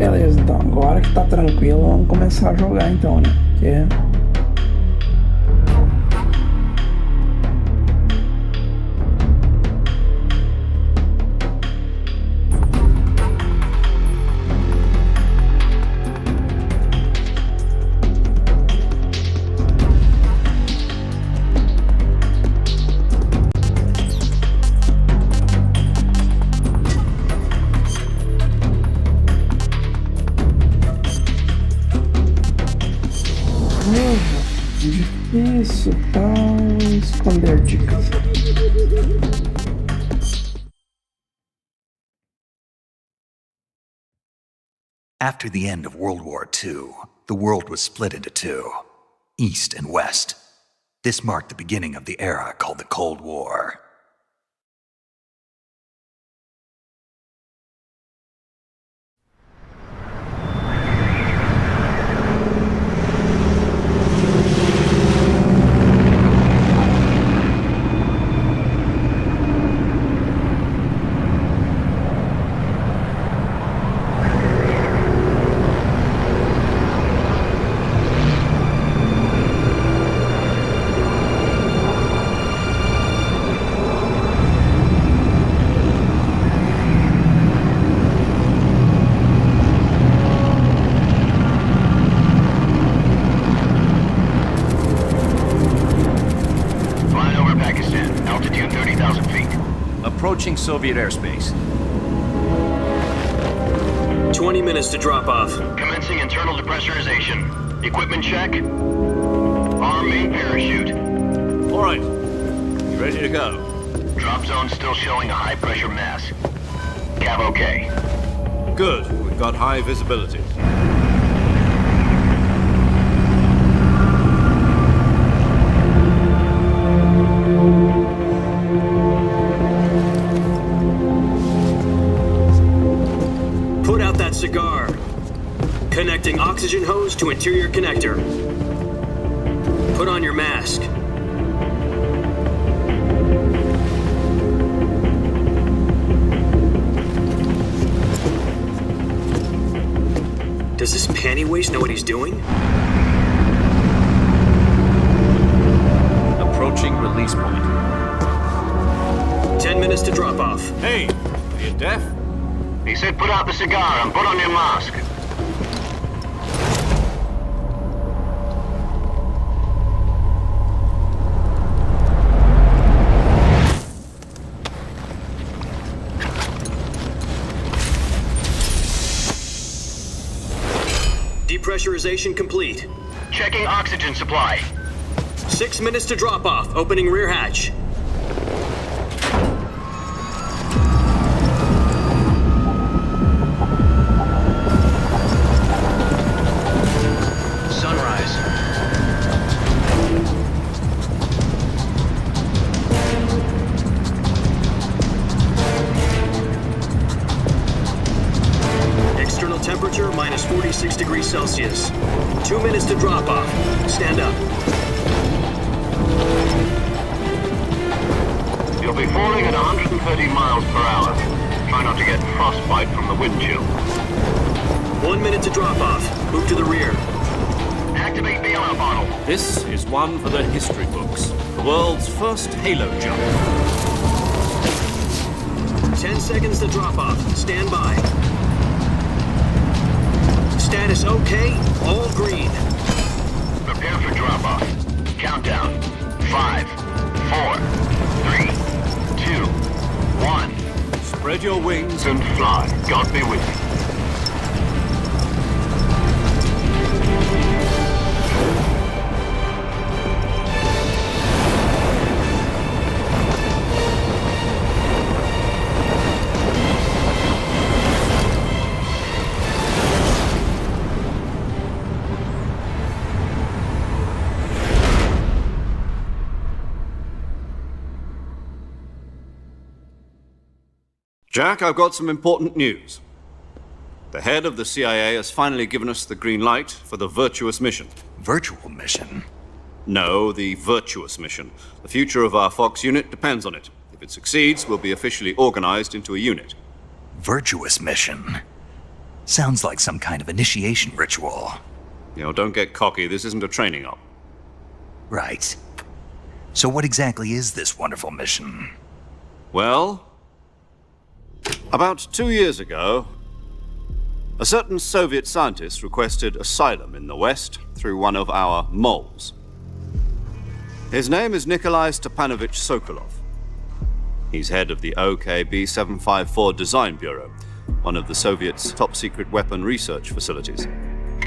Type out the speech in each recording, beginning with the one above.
Beleza, então agora que tá tranquilo, vamos começar a jogar então, né? Porque... Isso, tá esconder dicas. After the end of World War II, the world was split into two, East and West. This marked the beginning of the era called the Cold War. Approaching Soviet airspace. 20 minutes to drop off. Commencing internal depressurization. Equipment check. Arm main parachute. All right. You ready to go? Drop zone still showing a high pressure mass. Cav okay. Good. We've got high visibility. Cigar. Connecting oxygen hose to interior connector. Put on your mask. Does this pantywaist know what he's doing? Approaching release point. 10 minutes to drop off. Hey, are you deaf? He said put out the cigar and put on your mask. Depressurization complete. Checking oxygen supply. 6 minutes to drop off. Opening rear hatch. Temperature minus 46 degrees Celsius. 2 minutes to drop off. Stand up. You'll be falling at 130 miles per hour. Try not to get frostbite from the wind chill. 1 minute to drop off. Move to the rear. Activate the oil bottle. This is one for the history books. The world's first halo jump. 10 seconds to drop off. Stand by. Status okay, all green. Prepare for drop-off. Countdown. 5, 4, 3, 2, 1. Spread your wings And fly. God be with you. Jack, I've got some important news. The head of the CIA has finally given us the green light for the virtuous mission. Virtual mission? No, the virtuous mission. The future of our Fox unit depends on it. If it succeeds, we'll be officially organized into a unit. Virtuous mission? Sounds like some kind of initiation ritual. You know, don't get cocky. This isn't a training op. Right. So what exactly is this wonderful mission? Well, about 2 years ago, a certain Soviet scientist requested asylum in the West through one of our moles. His name is Nikolai Stepanovich Sokolov. He's head of the OKB 754 Design Bureau, one of the Soviets' top-secret weapon research facilities,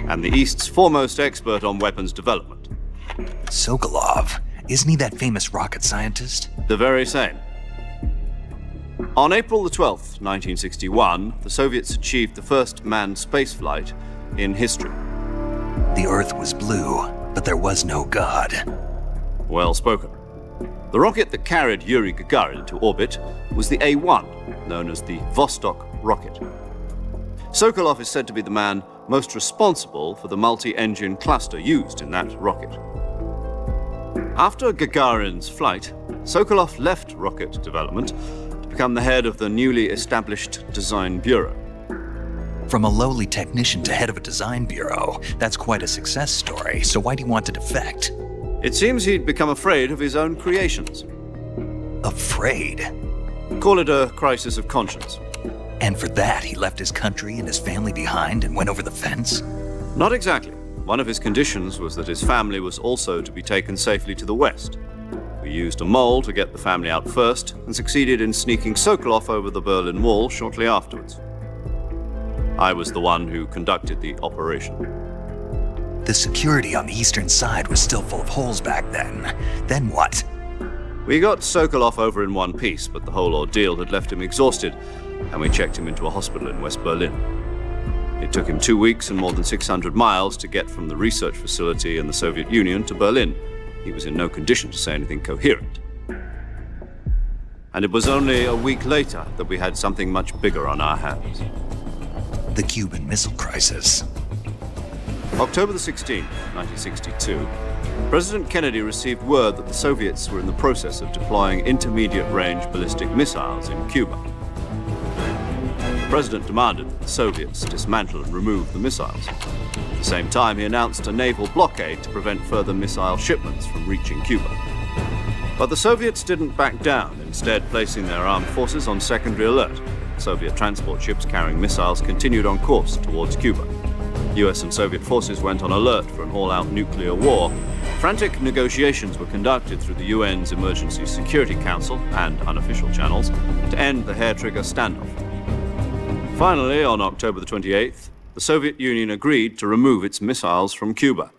and the East's foremost expert on weapons development. Sokolov? Isn't he that famous rocket scientist? The very same. On April the 12th, 1961, the Soviets achieved the first manned spaceflight in history. The Earth was blue, but there was no God. Well spoken. The rocket that carried Yuri Gagarin to orbit was the A-1, known as the Vostok rocket. Sokolov is said to be the man most responsible for the multi-engine cluster used in that rocket. After Gagarin's flight, Sokolov left rocket development to become the head of the newly established Design Bureau. From a lowly technician to head of a design bureau, that's quite a success story, so why'd he want to defect? It seems he'd become afraid of his own creations. Afraid? Call it a crisis of conscience. And for that, he left his country and his family behind and went over the fence? Not exactly. One of his conditions was that his family was also to be taken safely to the West. We used a mole to get the family out first and succeeded in sneaking Sokolov over the Berlin Wall shortly afterwards. I was the one who conducted the operation. The security on the eastern side was still full of holes back then. Then what? We got Sokolov over in one piece, but the whole ordeal had left him exhausted, and we checked him into a hospital in West Berlin. It took him 2 weeks and more than 600 miles to get from the research facility in the Soviet Union to Berlin. He was in no condition to say anything coherent. And it was only a week later that we had something much bigger on our hands. The Cuban Missile Crisis. October the 16th, 1962, President Kennedy received word that the Soviets were in the process of deploying intermediate-range ballistic missiles in Cuba. The president demanded that the Soviets dismantle and remove the missiles. At the same time, he announced a naval blockade to prevent further missile shipments from reaching Cuba. But the Soviets didn't back down, instead placing their armed forces on secondary alert. Soviet transport ships carrying missiles continued on course towards Cuba. US and Soviet forces went on alert for an all-out nuclear war. Frantic negotiations were conducted through the UN's Emergency Security Council and unofficial channels to end the hair-trigger standoff. Finally, on October the 28th, the Soviet Union agreed to remove its missiles from Cuba,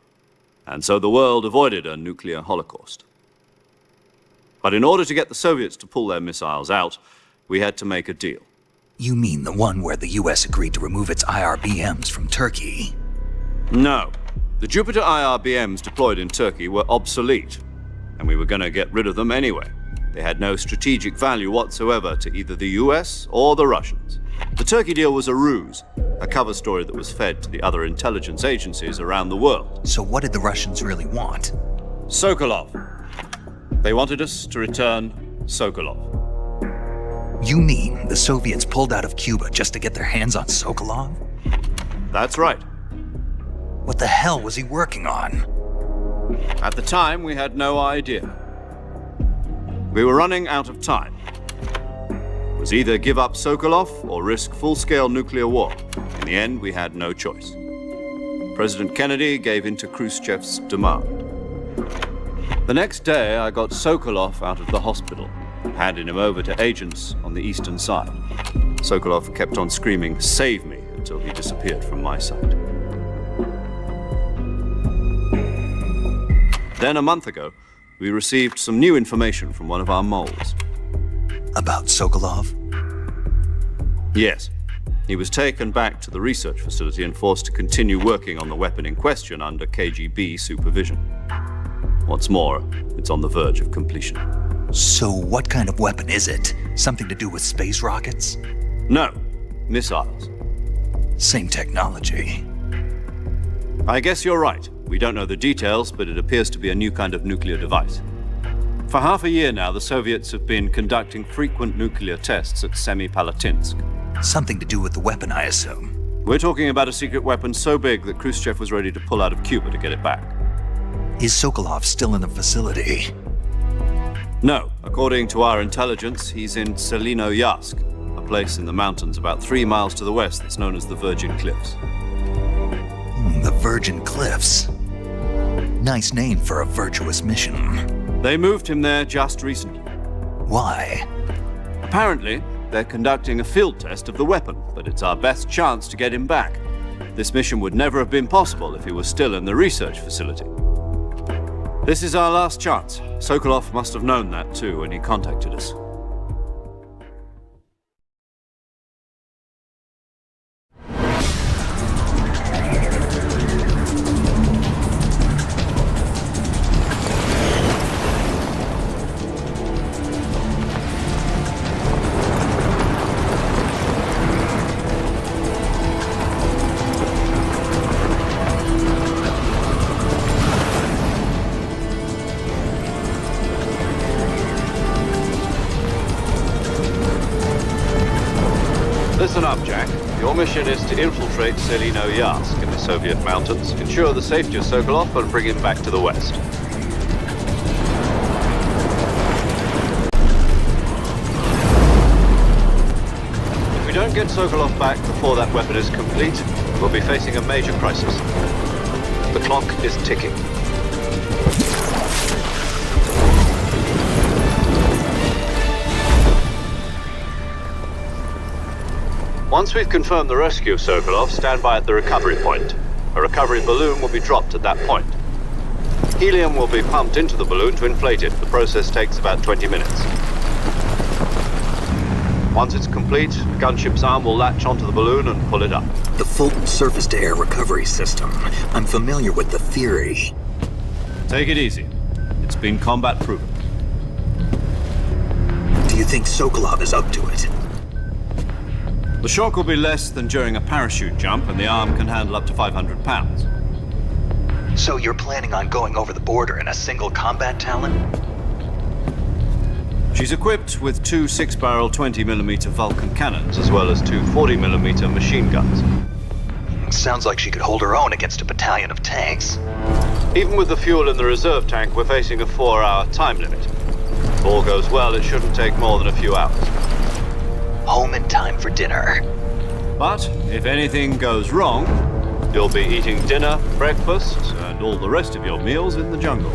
and so the world avoided a nuclear holocaust. But in order to get the Soviets to pull their missiles out, we had to make a deal. You mean the one where the US agreed to remove its IRBMs from Turkey? No. The Jupiter IRBMs deployed in Turkey were obsolete, and we were going to get rid of them anyway. They had no strategic value whatsoever to either the US or the Russians. The Turkey deal was a ruse, a cover story that was fed to the other intelligence agencies around the world. So what did the Russians really want? Sokolov. They wanted us to return Sokolov. You mean the Soviets pulled out of Cuba just to get their hands on Sokolov? That's right. What the hell was he working on? At the time, we had no idea. We were running out of time. It was either give up Sokolov or risk full-scale nuclear war. In the end, we had no choice. President Kennedy gave in to Khrushchev's demand. The next day, I got Sokolov out of the hospital, handing him over to agents on the eastern side. Sokolov kept on screaming, "Save me," until he disappeared from my sight. Then a month ago, we received some new information from one of our moles. About Sokolov? Yes. He was taken back to the research facility and forced to continue working on the weapon in question under KGB supervision. What's more, it's on the verge of completion. So what kind of weapon is it? Something to do with space rockets? No, missiles. Same technology. I guess you're right. We don't know the details, but it appears to be a new kind of nuclear device. For half a year now, the Soviets have been conducting frequent nuclear tests at Semipalatinsk. Something to do with the weapon, I assume. We're talking about a secret weapon so big that Khrushchev was ready to pull out of Cuba to get it back. Is Sokolov still in the facility? No. According to our intelligence, he's in Selinoyarsk, a place in the mountains about 3 miles to the west that's known as the Virgin Cliffs. The Virgin Cliffs. Nice name for a virtuous mission. They moved him there just recently. Why? Apparently, they're conducting a field test of the weapon, but it's our best chance to get him back. This mission would never have been possible if he was still in the research facility. This is our last chance. Sokolov must have known that too when he contacted us. Listen up, Jack. Your mission is to infiltrate Selinoyarsk in the Soviet mountains, ensure the safety of Sokolov, and bring him back to the West. If we don't get Sokolov back before that weapon is complete, we'll be facing a major crisis. The clock is ticking. Once we've confirmed the rescue of Sokolov, stand by at the recovery point. A recovery balloon will be dropped at that point. Helium will be pumped into the balloon to inflate it. The process takes about 20 minutes. Once it's complete, the gunship's arm will latch onto the balloon and pull it up. The Fulton surface-to-air recovery system. I'm familiar with the theory. Take it easy. It's been combat-proven. Do you think Sokolov is up to it? The shock will be less than during a parachute jump, and the arm can handle up to 500 pounds. So you're planning on going over the border in a single combat Talon? She's equipped with 2 6-barrel 20mm Vulcan cannons, as well as 2 40mm machine guns. Sounds like she could hold her own against a battalion of tanks. Even with the fuel in the reserve tank, we're facing a 4-hour time limit. If all goes well, it shouldn't take more than a few hours. Home in time for dinner. But if anything goes wrong, you'll be eating dinner, breakfast, and all the rest of your meals in the jungle.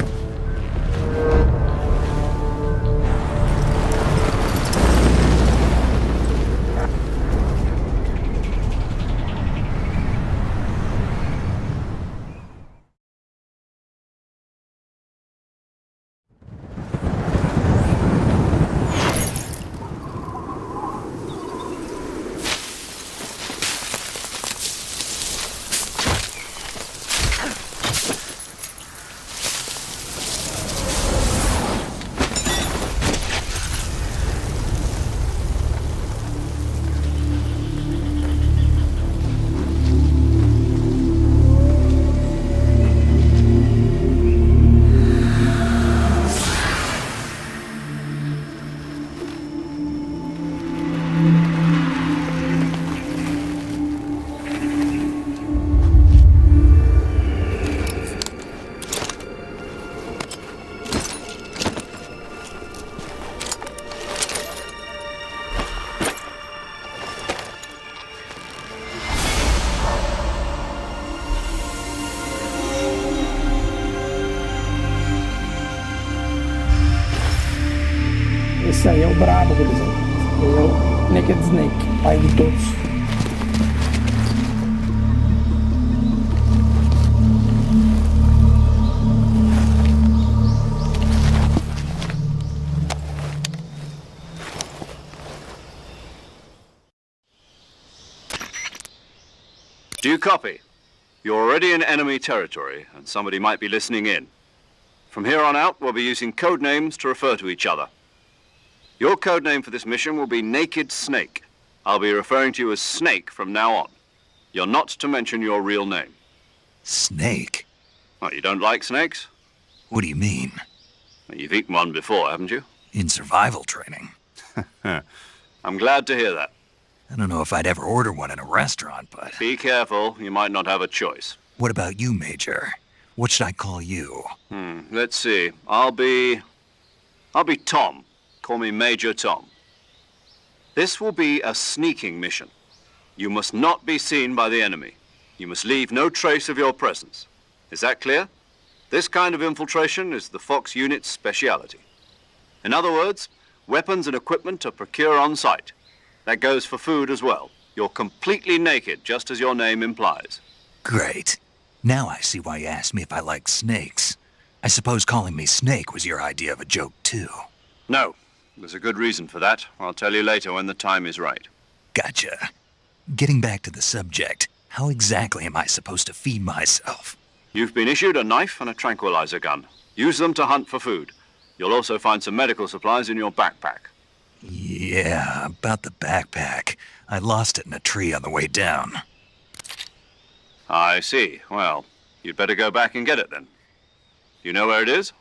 Esse aí é o brabo, gurizada. Esse aí é o Naked Snake, pai de todos. Do you copy? You're already in enemy territory, and somebody might be listening in. From here on out, we'll be using code names to refer to each other. Your code name for this mission will be Naked Snake. I'll be referring to you as Snake from now on. You're not to mention your real name. Snake? What, you don't like snakes? What do you mean? Well, you've eaten one before, haven't you? In survival training. I'm glad to hear that. I don't know if I'd ever order one in a restaurant, but... Be careful, you might not have a choice. What about you, Major? What should I call you? Let's see. I'll be Tom. Call me Major Tom. This will be a sneaking mission. You must not be seen by the enemy. You must leave no trace of your presence. Is that clear? This kind of infiltration is the Fox unit's speciality. In other words, weapons and equipment are procured on site. That goes for food as well. You're completely naked, just as your name implies. Great. Now I see why you asked me if I like snakes. I suppose calling me Snake was your idea of a joke, too. No, there's a good reason for that. I'll tell you later when the time is right. Gotcha. Getting back to the subject, how exactly am I supposed to feed myself? You've been issued a knife and a tranquilizer gun. Use them to hunt for food. You'll also find some medical supplies in your backpack. Yeah, about the backpack. I lost it in a tree on the way down. I see. Well, you'd better go back and get it then. You know where it is?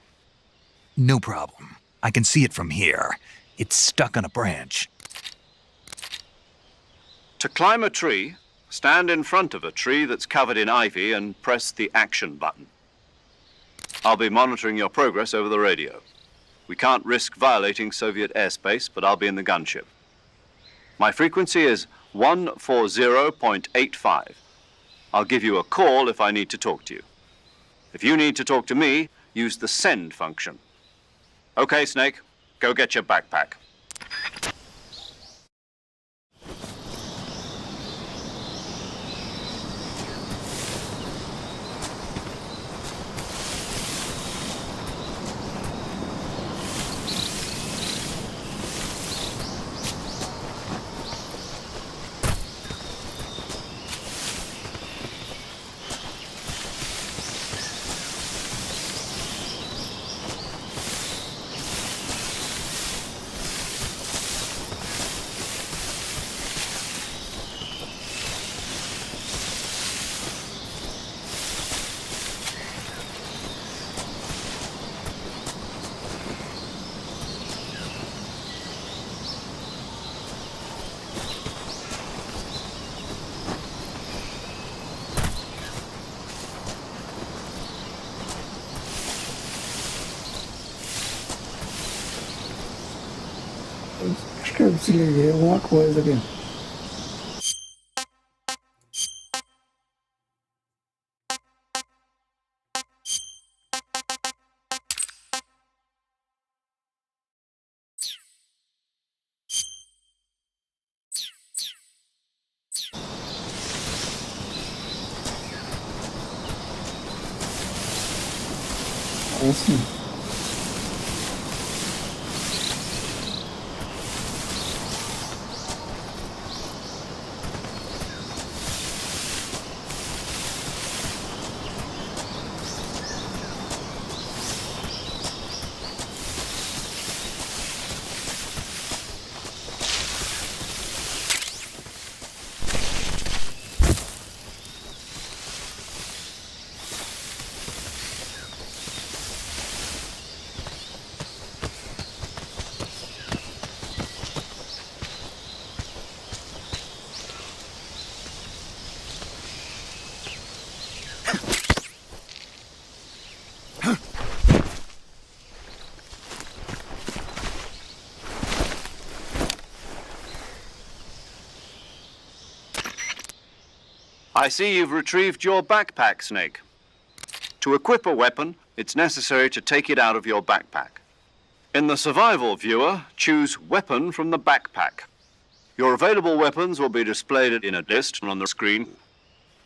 No problem. I can see it from here. It's stuck on a branch. To climb a tree, stand in front of a tree that's covered in ivy and press the action button. I'll be monitoring your progress over the radio. We can't risk violating Soviet airspace, but I'll be in the gunship. My frequency is 140.85. I'll give you a call if I need to talk to you. If you need to talk to me, use the send function. Okay, Snake, go get your backpack. Acho que eu desliguei alguma coisa aqui. Aí sim. I see you've retrieved your backpack, Snake. To equip a weapon, it's necessary to take it out of your backpack. In the survival viewer, choose Weapon from the backpack. Your available weapons will be displayed in a list on the screen.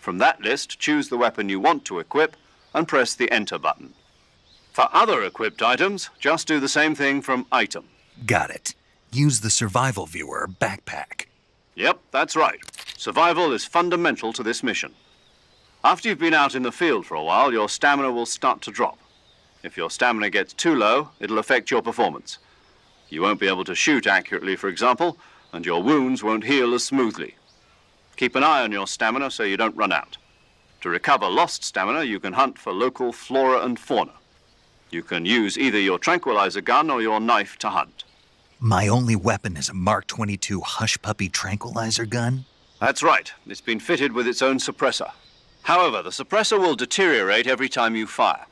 From that list, choose the weapon you want to equip and press the Enter button. For other equipped items, just do the same thing from Item. Got it. Use the survival viewer backpack. Yep, that's right. Survival is fundamental to this mission. After you've been out in the field for a while, your stamina will start to drop. If your stamina gets too low, it'll affect your performance. You won't be able to shoot accurately, for example, and your wounds won't heal as smoothly. Keep an eye on your stamina so you don't run out. To recover lost stamina, you can hunt for local flora and fauna. You can use either your tranquilizer gun or your knife to hunt. My only weapon is a Mark 22 hush puppy tranquilizer gun? That's right. It's been fitted with its own suppressor. However, the suppressor will deteriorate every time you fire.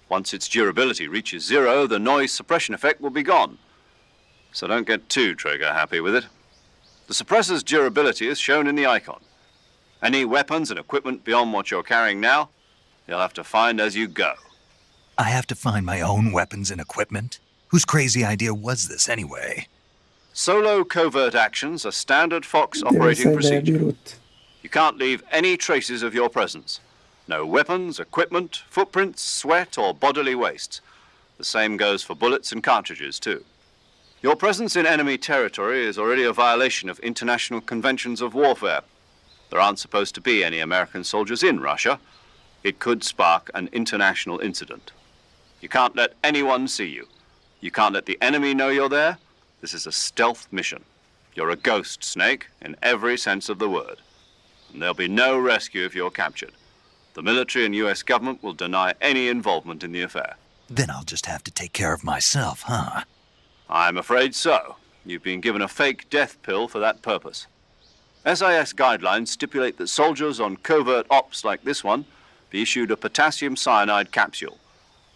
Once its durability reaches 0, the noise suppression effect will be gone. So don't get too trigger-happy with it. The suppressor's durability is shown in the icon. Any weapons and equipment beyond what you're carrying now, you'll have to find as you go. I have to find my own weapons and equipment? Whose crazy idea was this anyway? Solo covert actions are standard Fox Deve ser operating ideia procedure. biruta. You can't leave any traces of your presence. No weapons, equipment, footprints, sweat, or bodily waste. The same goes for bullets and cartridges, too. Your presence in enemy territory is already a violation of international conventions of warfare. There aren't supposed to be any American soldiers in Russia. It could spark an international incident. You can't let anyone see you. You can't let the enemy know you're there. This is a stealth mission. You're a ghost, Snake, in every sense of the word. And there'll be no rescue if you're captured. The military and US government will deny any involvement in the affair. Then I'll just have to take care of myself, huh? I'm afraid so. You've been given a fake death pill for that purpose. SIS guidelines stipulate that soldiers on covert ops like this one be issued a potassium cyanide capsule.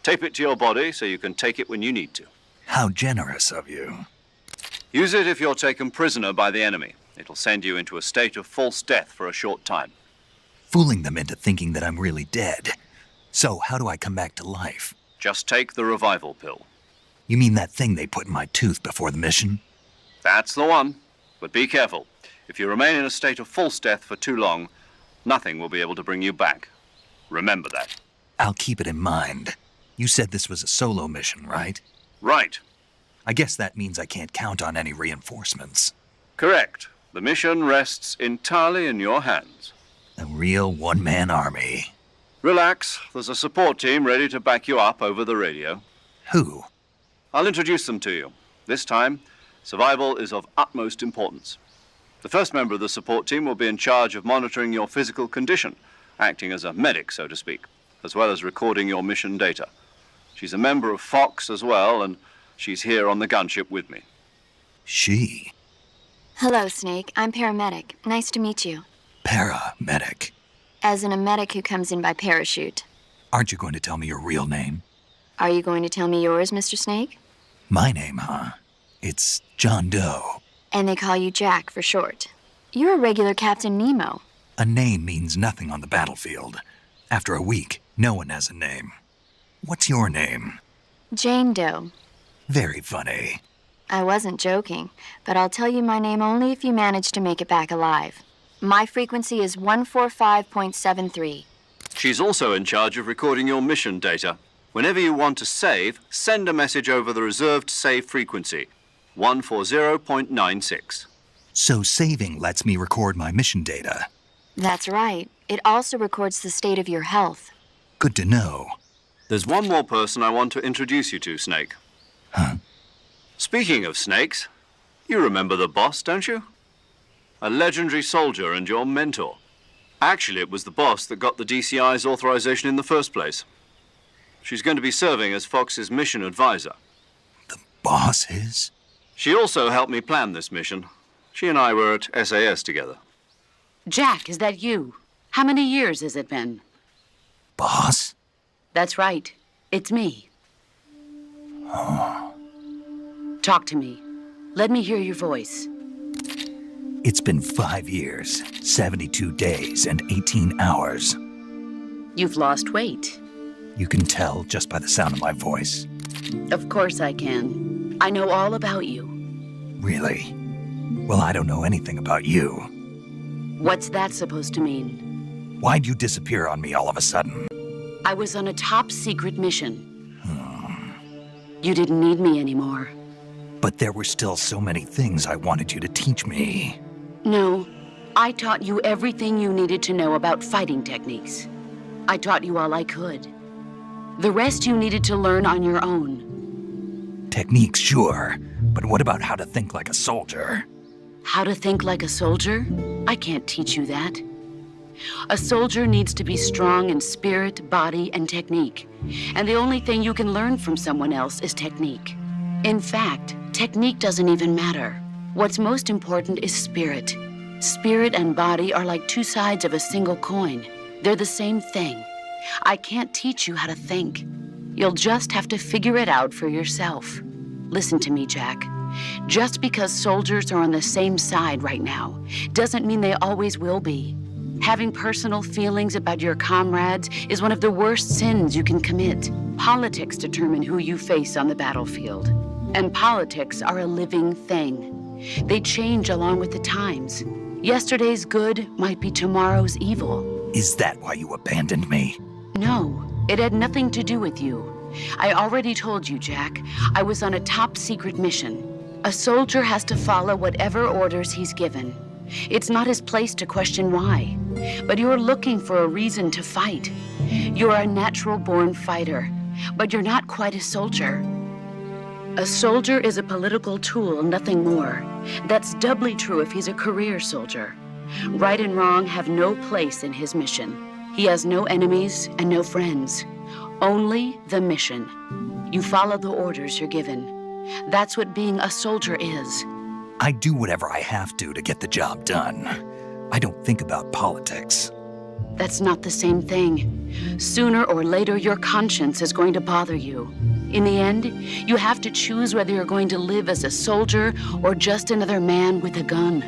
Tape it to your body so you can take it when you need to. How generous of you. Use it if you're taken prisoner by the enemy. It'll send you into a state of false death for a short time. Fooling them into thinking that I'm really dead. So how do I come back to life? Just take the revival pill. You mean that thing they put in my tooth before the mission? That's the one. But be careful. If you remain in a state of false death for too long, nothing will be able to bring you back. Remember that. I'll keep it in mind. You said this was a solo mission, right? Right. I guess that means I can't count on any reinforcements. Correct. The mission rests entirely in your hands. A real one-man army. Relax. There's a support team ready to back you up over the radio. Who? I'll introduce them to you. This time, survival is of utmost importance. The first member of the support team will be in charge of monitoring your physical condition, acting as a medic, so to speak, as well as recording your mission data. She's a member of Fox as well, and she's here on the gunship with me. She? Hello, Snake. I'm paramedic. Nice to meet you. Paramedic. As in a medic who comes in by parachute. Aren't you going to tell me your real name? Are you going to tell me yours, Mr. Snake? My name, huh? It's John Doe. And they call you Jack for short. You're a regular Captain Nemo. A name means nothing on the battlefield. After a week, no one has a name. What's your name? Jane Doe. Very funny. I wasn't joking, but I'll tell you my name only if you manage to make it back alive. My frequency is 145.73. She's also in charge of recording your mission data. Whenever you want to save, send a message over the reserved save frequency, 140.96. So saving lets me record my mission data. That's right. It also records the state of your health. Good to know. There's one more person I want to introduce you to, Snake. Huh? Speaking of snakes, you remember the boss, don't you? A legendary soldier and your mentor. Actually, it was the boss that got the DCI's authorization in the first place. She's going to be serving as Fox's mission advisor. The boss is? She also helped me plan this mission. She and I were at SAS together. Jack, is that you? How many years has it been? Boss? That's right. It's me. Oh. Talk to me. Let me hear your voice. It's been 5 years, 72 days, and 18 hours. You've lost weight. You can tell just by the sound of my voice. Of course I can. I know all about you. Really? Well, I don't know anything about you. What's that supposed to mean? Why'd you disappear on me all of a sudden? I was on a top-secret mission. You didn't need me anymore. But there were still so many things I wanted you to teach me. No, I taught you everything you needed to know about fighting techniques. I taught you all I could. The rest you needed to learn on your own. Techniques, sure. But what about how to think like a soldier? How to think like a soldier? I can't teach you that. A soldier needs to be strong in spirit, body, and technique. And the only thing you can learn from someone else is technique. In fact, Technique doesn't even matter. What's most important is spirit. Spirit and body are like two sides of a single coin. They're the same thing. I can't teach you how to think. You'll just have to figure it out for yourself. Listen to me, Jack. Just because soldiers are on the same side right now doesn't mean they always will be. Having personal feelings about your comrades is one of the worst sins you can commit. Politics determine who you face on the battlefield. And politics are a living thing. They change along with the times. Yesterday's good might be tomorrow's evil. Is that why you abandoned me? No, it had nothing to do with you. I already told you, Jack. I was on a top-secret mission. A soldier has to follow whatever orders he's given. It's not his place to question why. But you're looking for a reason to fight. You're a natural-born fighter, but you're not quite a soldier. A soldier is a political tool, nothing more. That's doubly true if he's a career soldier. Right and wrong have no place in his mission. He has no enemies and no friends. Only the mission. You follow the orders you're given. That's what being a soldier is. I do whatever I have to get the job done. I don't think about politics. That's not the same thing. Sooner or later, your conscience is going to bother you. In the end, you have to choose whether you're going to live as a soldier or just another man with a gun.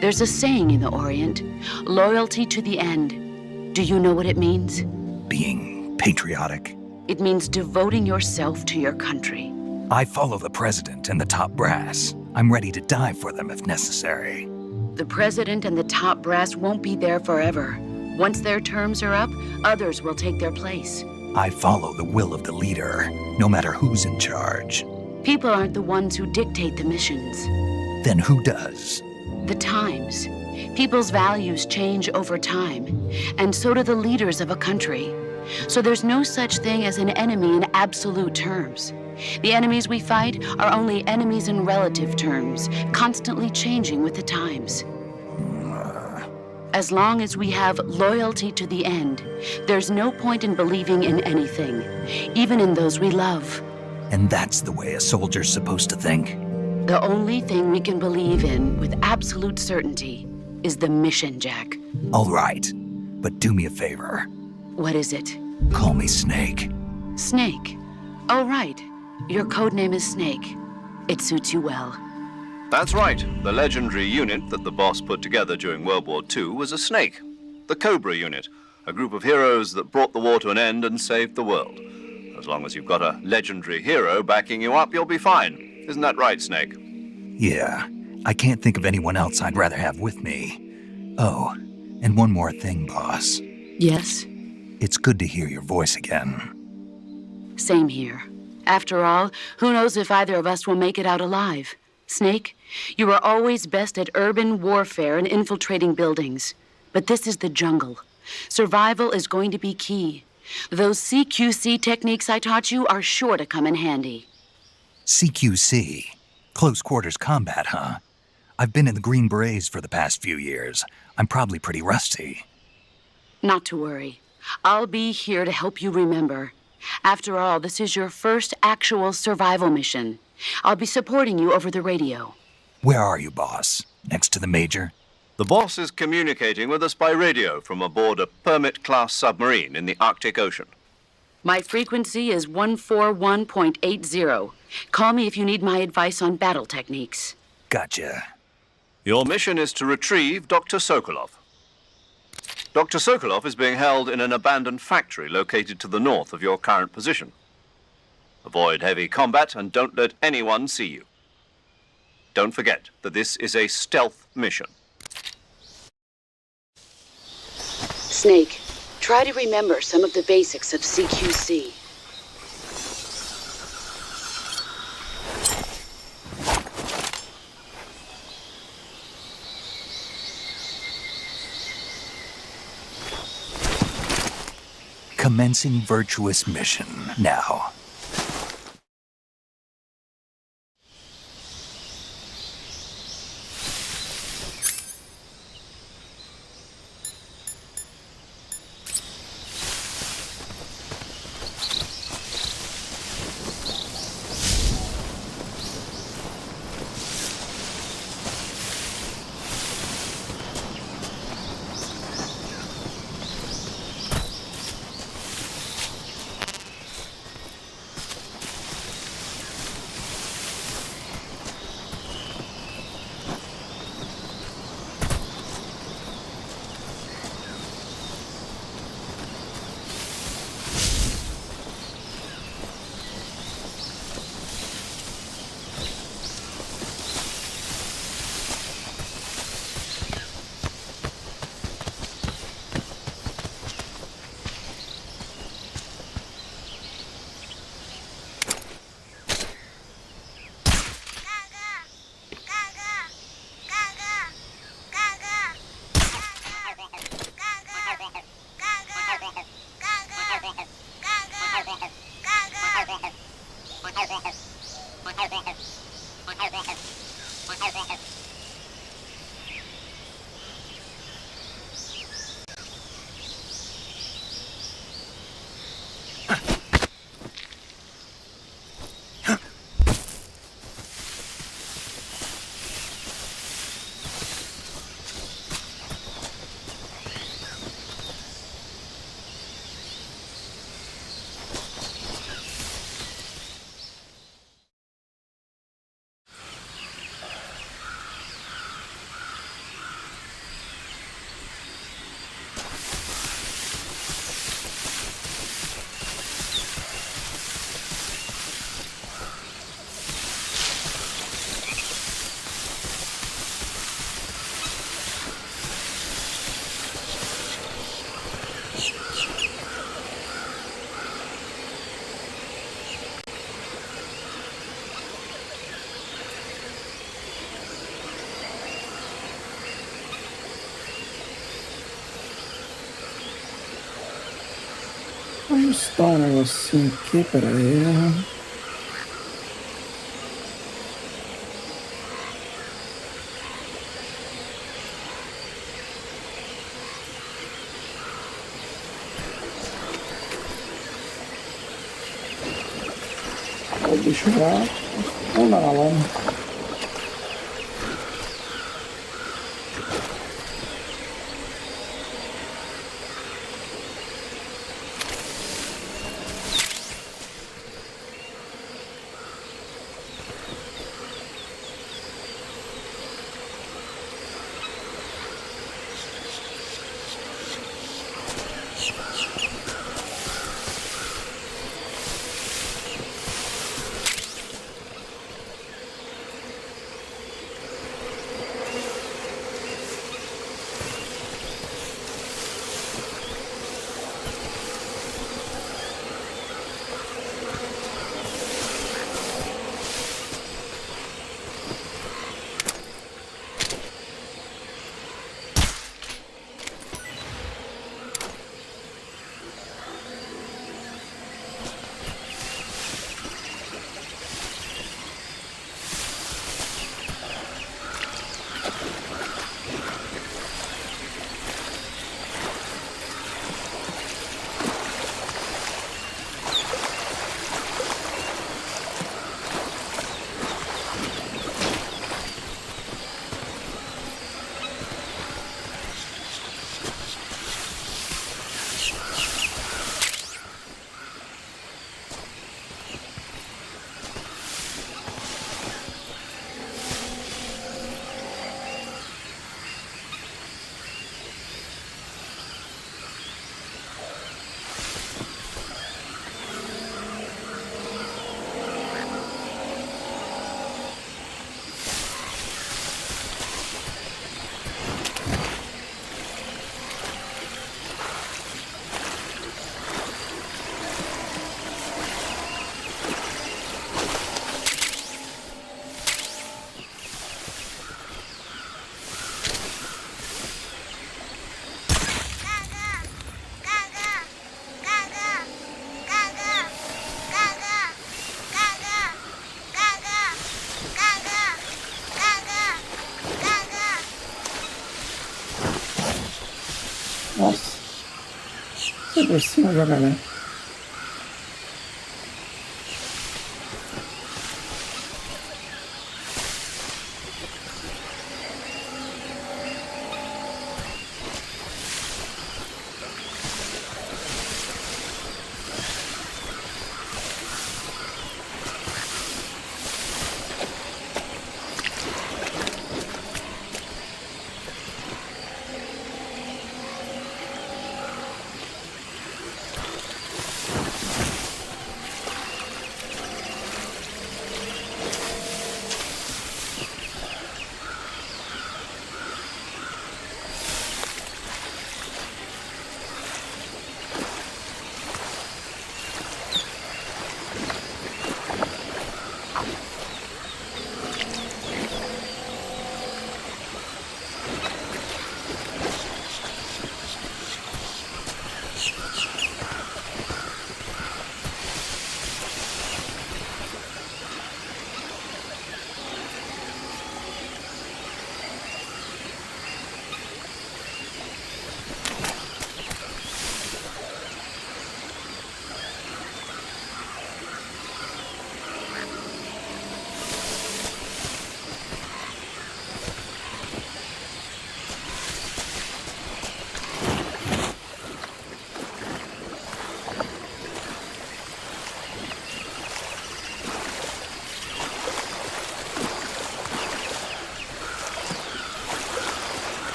There's a saying in the Orient, loyalty to the end. Do you know what it means? Being patriotic. It means devoting yourself to your country. I follow the president and the top brass. I'm ready to die for them if necessary. The president and the top brass won't be there forever. Once their terms are up, others will take their place. I follow the will of the leader, no matter who's in charge. People aren't the ones who dictate the missions. Then who does? The times. People's values change over time, and so do the leaders of a country. So there's no such thing as an enemy in absolute terms. The enemies we fight are only enemies in relative terms, constantly changing with the times. As long as we have loyalty to the end, there's no point in believing in anything, even in those we love. And that's the way a soldier's supposed to think? The only thing we can believe in with absolute certainty is the mission, Jack. All right, but do me a favor. What is it? Call me Snake. Snake. Oh, right. Your codename is Snake. It suits you well. That's right. The legendary unit that the boss put together during World War II was a snake. The Cobra unit, a group of heroes that brought the war to an end and saved the world. As long as you've got a legendary hero backing you up, you'll be fine. Isn't that right, Snake? Yeah, I can't think of anyone else I'd rather have with me. Oh, and one more thing, boss. Yes? It's good to hear your voice again. Same here. After all, who knows if either of us will make it out alive? Snake, you are always best at urban warfare and infiltrating buildings. But this is the jungle. Survival is going to be key. Those CQC techniques I taught you are sure to come in handy. CQC? Close quarters combat, huh? I've been in the Green Berets for the past few years. I'm probably pretty rusty. Not to worry. I'll be here to help you remember. After all, this is your first actual survival mission. I'll be supporting you over the radio. Where are you, boss? Next to the Major? The boss is communicating with us by radio from aboard a Permit-class submarine in the Arctic Ocean. My frequency is 141.80. Call me if you need my advice on battle techniques. Gotcha. Your mission is to retrieve Dr. Sokolov. Dr. Sokolov is being held in an abandoned factory located to the north of your current position. Avoid heavy combat and don't let anyone see you. Don't forget that this is a stealth mission. Snake, try to remember some of the basics of CQC. Commencing virtuous mission now. Ajustar um negocinho aqui, peraí. O bicho já não dá na lama. Nossa. Sai por cima, jacaré.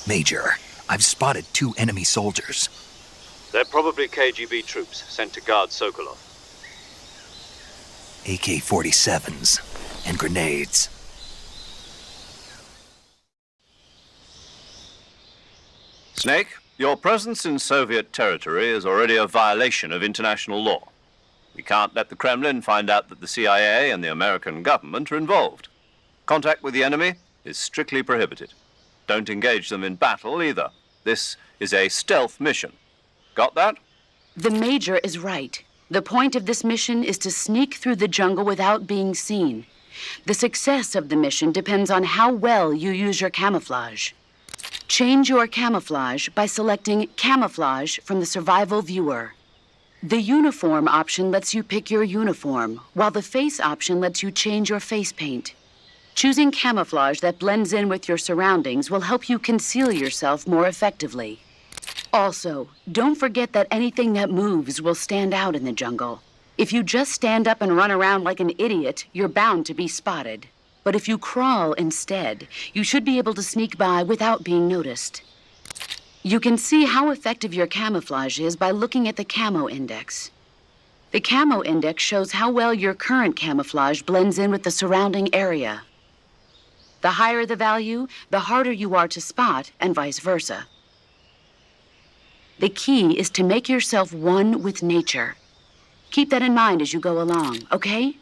Major, I've spotted 2 enemy soldiers. They're probably KGB troops sent to guard Sokolov. AK-47s and grenades. Snake, your presence in Soviet territory is already a violation of international law. We can't let the Kremlin find out that the CIA and the American government are involved. Contact with the enemy is strictly prohibited. Don't engage them in battle either. This is a stealth mission. Got that? The Major is right. The point of this mission is to sneak through the jungle without being seen. The success of the mission depends on how well you use your camouflage. Change your camouflage by selecting Camouflage from the Survival Viewer. The Uniform option lets you pick your uniform, while the Face option lets you change your face paint. Choosing camouflage that blends in with your surroundings will help you conceal yourself more effectively. Also, don't forget that anything that moves will stand out in the jungle. If you just stand up and run around like an idiot, you're bound to be spotted. But if you crawl instead, you should be able to sneak by without being noticed. You can see how effective your camouflage is by looking at the camo index. The camo index shows how well your current camouflage blends in with the surrounding area. The higher the value, the harder you are to spot, and vice versa. The key is to make yourself one with nature. Keep that in mind as you go along, okay?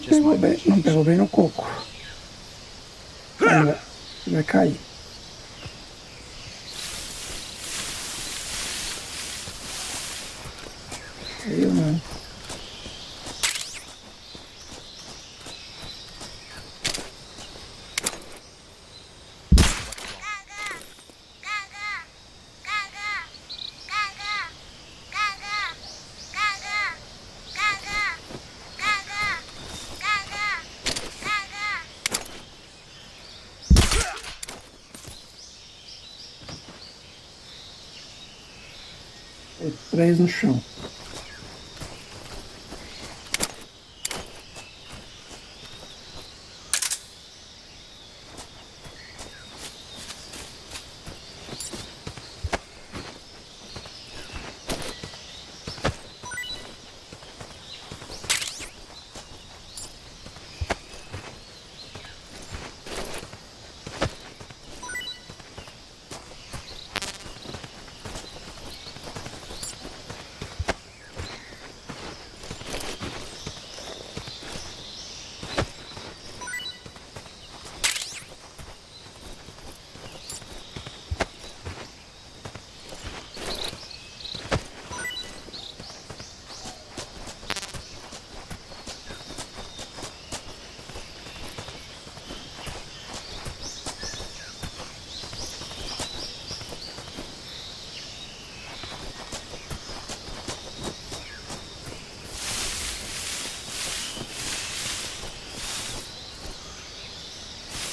Pegou bem, não pegou bem no coco. Vai cair. Eu não. E 3 no chão.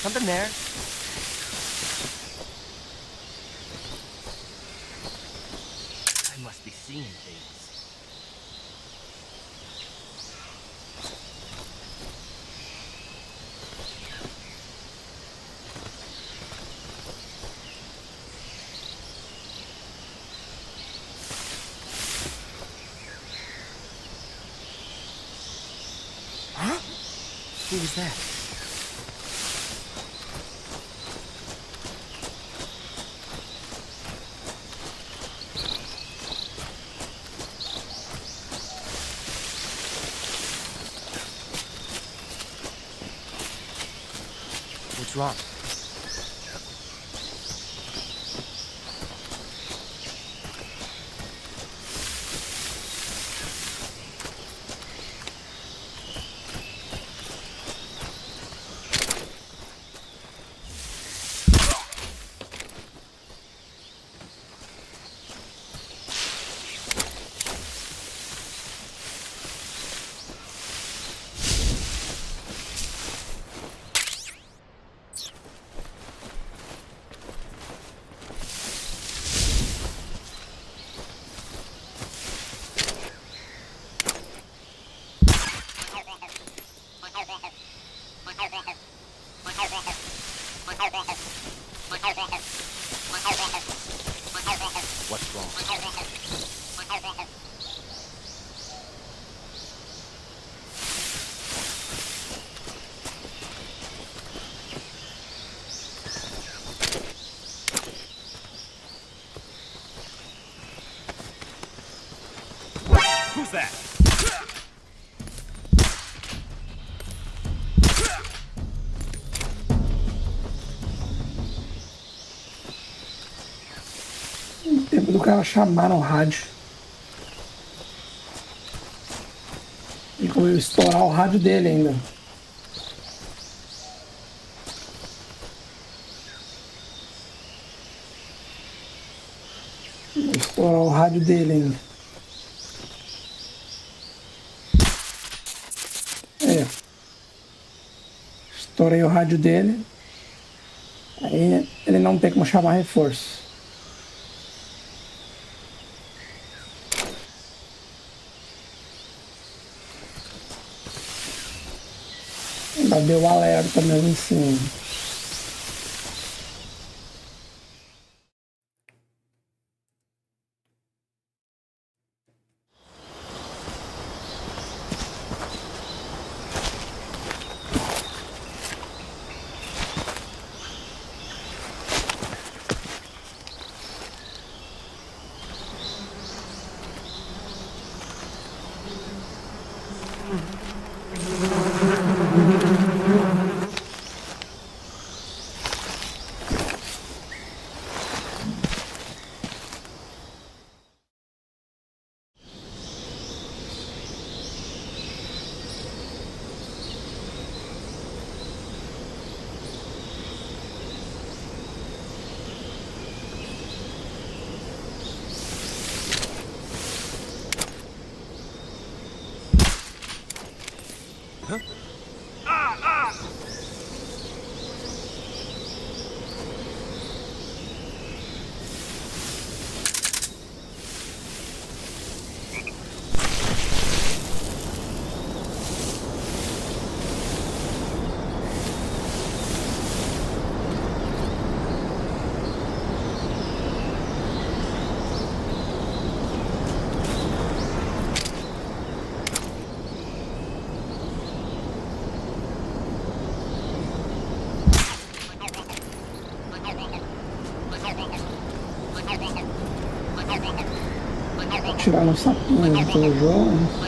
Something there. I must be seeing things. Huh? Who was that? What's wrong? What's wrong? Who's that? Tempo do cara chamar no rádio. E como eu estourar o rádio dele ainda. Vou estourar o rádio dele ainda. É. Estourei o rádio dele. Aí ele não tem como chamar reforço. Ainda deu alerta mesmo assim. atirar no sapinho pelo jogo.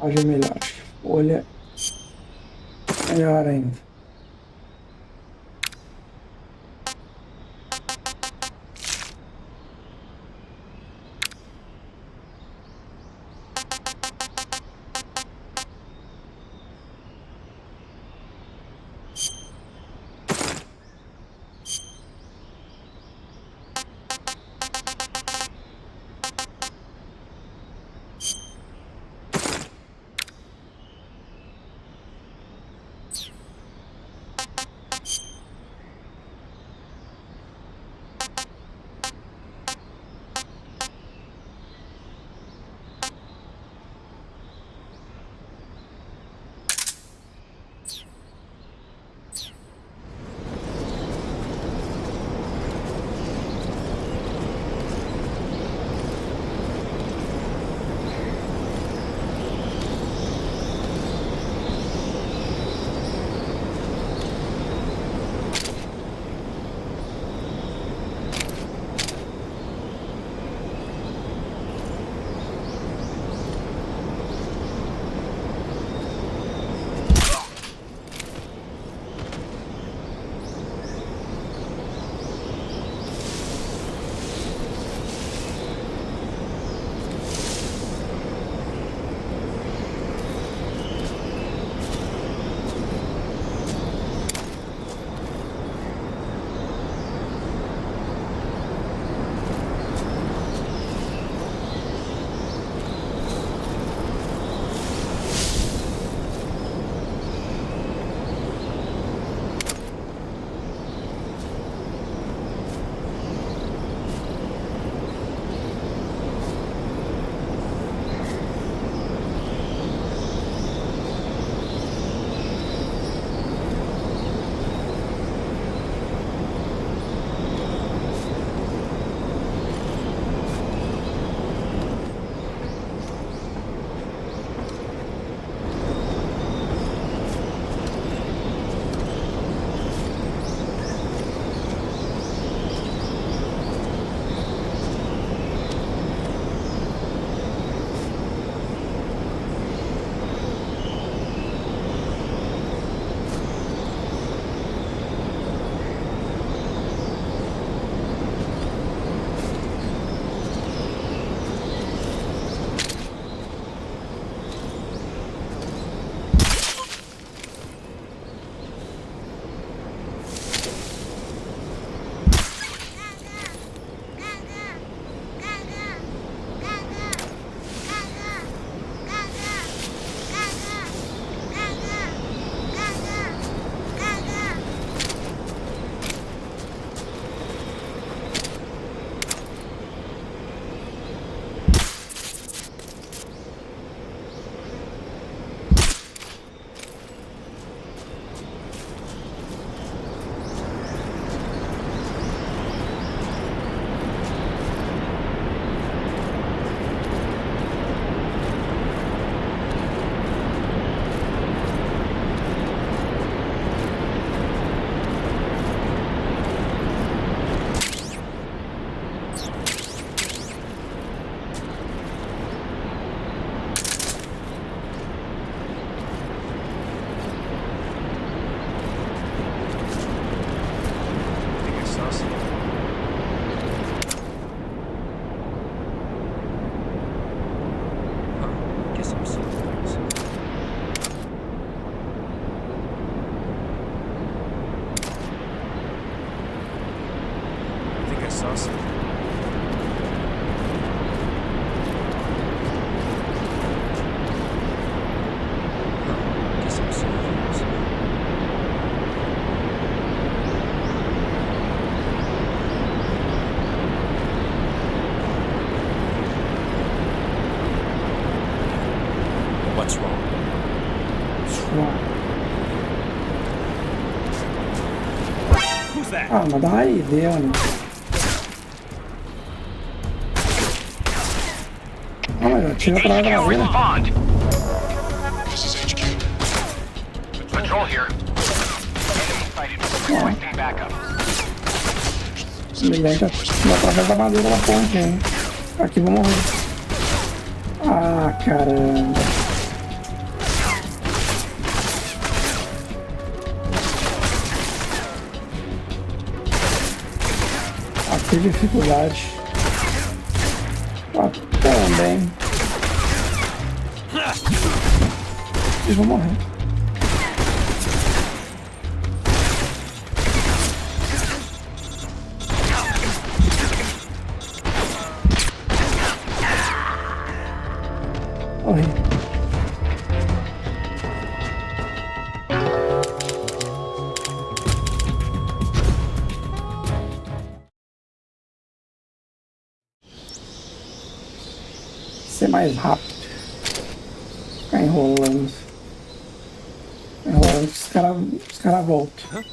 Haja melhor. Olha, melhor ainda. boss. Guess I'm serious. What's wrong? Who's that? Ah, mas dá aí, deu, né? Ah, mas atira pra lá, né? Respond. Patrol here. Enemy sighted. Requesting backup. Ninguém tá através da madeira da ponte, hein? Aqui, vou morrer. Ah, caramba. Que dificuldade. Ah, também. Eles vão morrer. Morri. Ser mais rápido. Ficar enrolando. Enrolando que os caras voltam. Ai.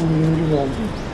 De volta.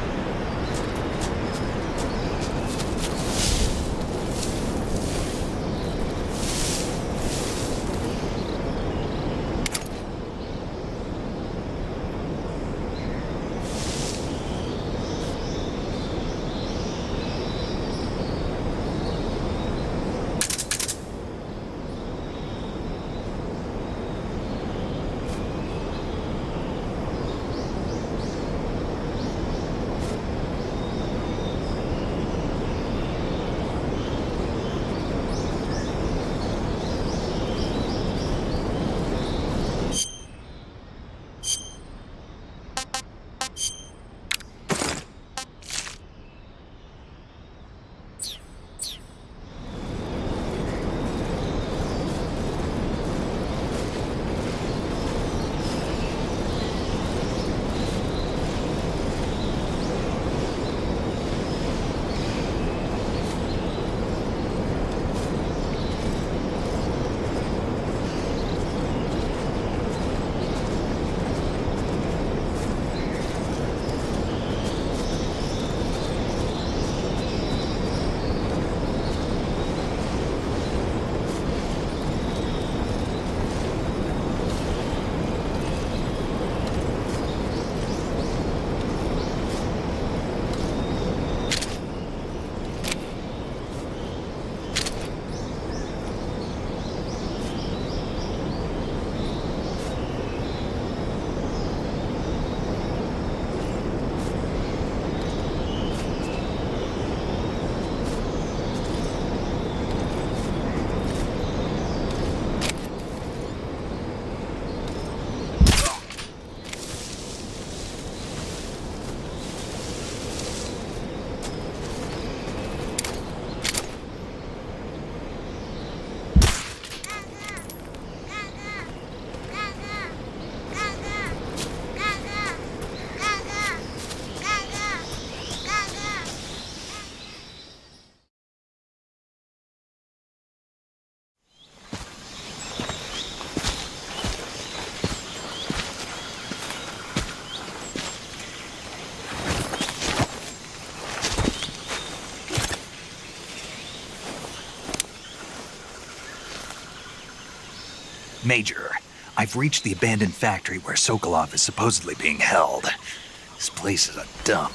Major, I've reached the abandoned factory where Sokolov is supposedly being held. This place is a dump.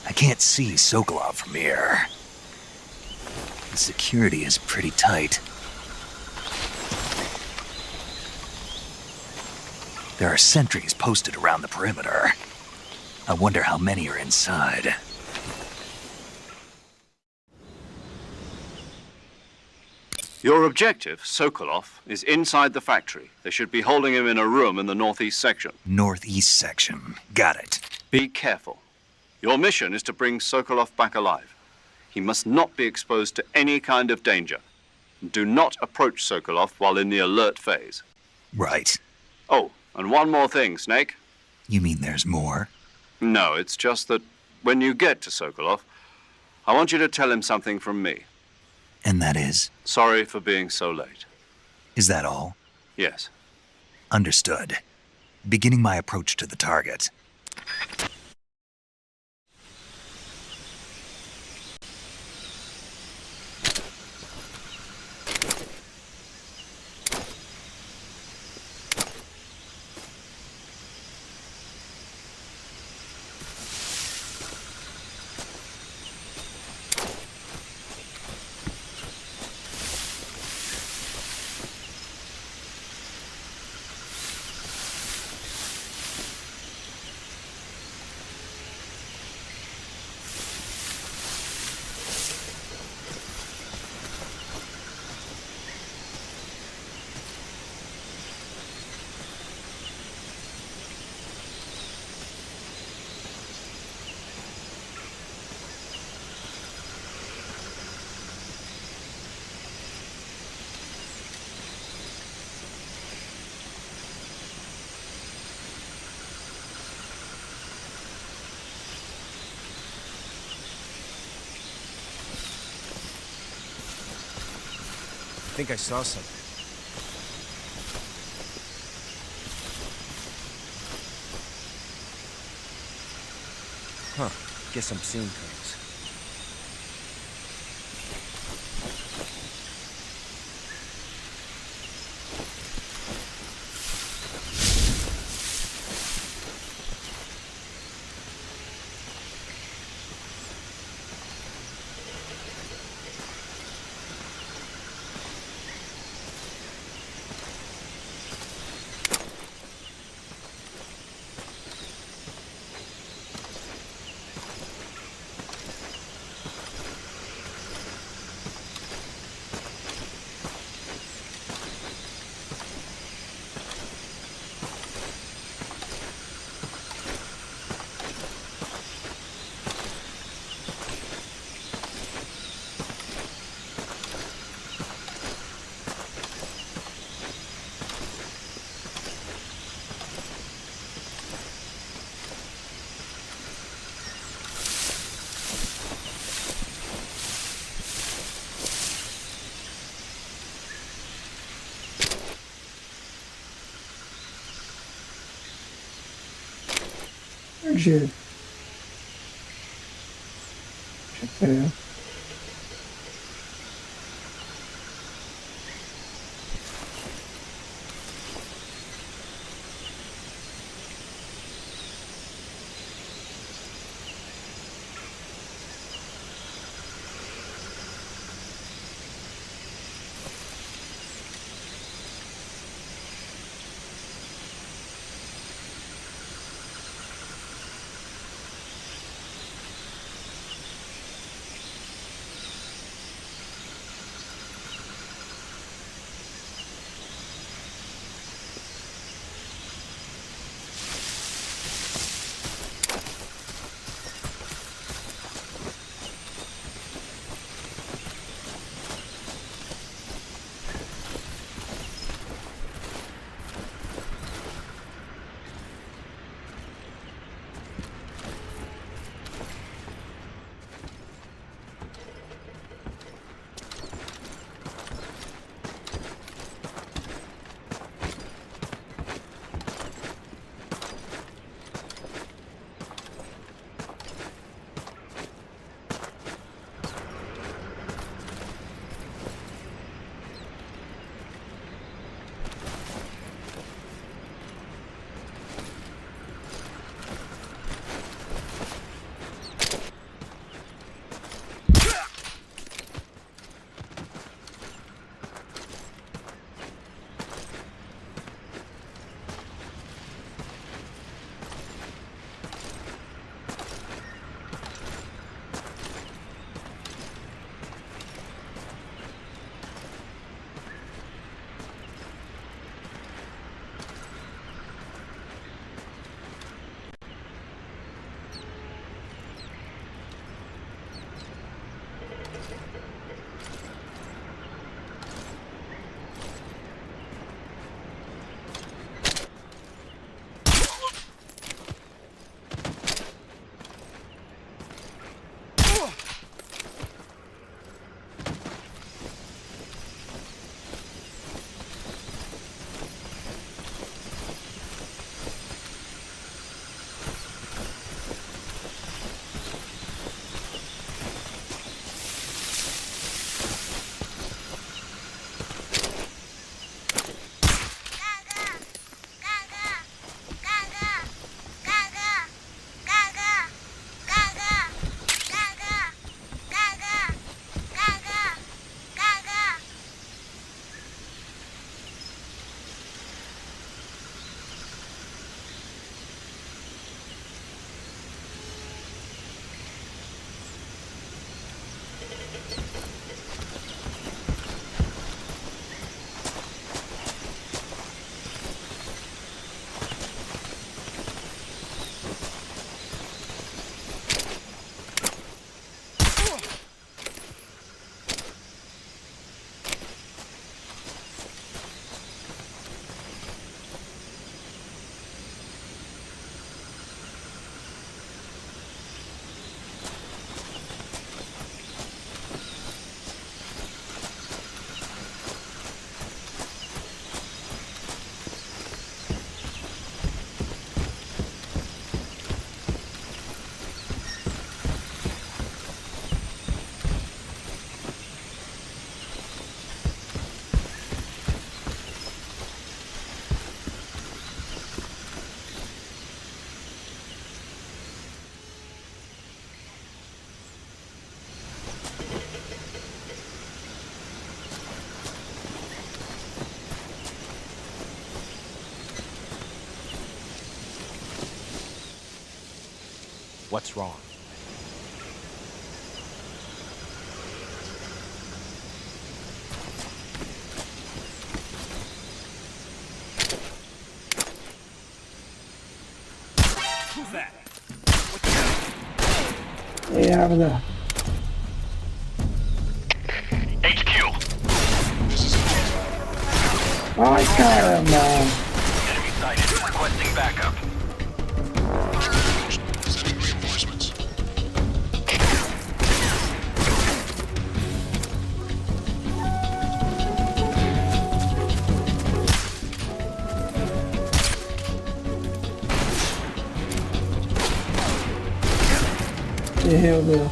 I can't see Sokolov from here. The security is pretty tight. There are sentries posted around the perimeter. I wonder how many are inside. Your objective, Sokolov, is inside the factory. They should be holding him in a room in the northeast section. Northeast section. Got it. Be careful. Your mission is to bring Sokolov back alive. He must not be exposed to any kind of danger. Do not approach Sokolov while in the alert phase. Right. Oh, and one more thing, Snake. You mean there's more? No, it's just that when you get to Sokolov, I want you to tell him something from me. And that is? Sorry for being so late. Is that all? Yes. Understood. Beginning my approach to the target. I think I saw something. Huh. Guess I'm seeing things. Giro. É. What's wrong? Who's that? Merda. HQ. Ai, caramba. Enemy sighted. Requesting backup. Meu Deus.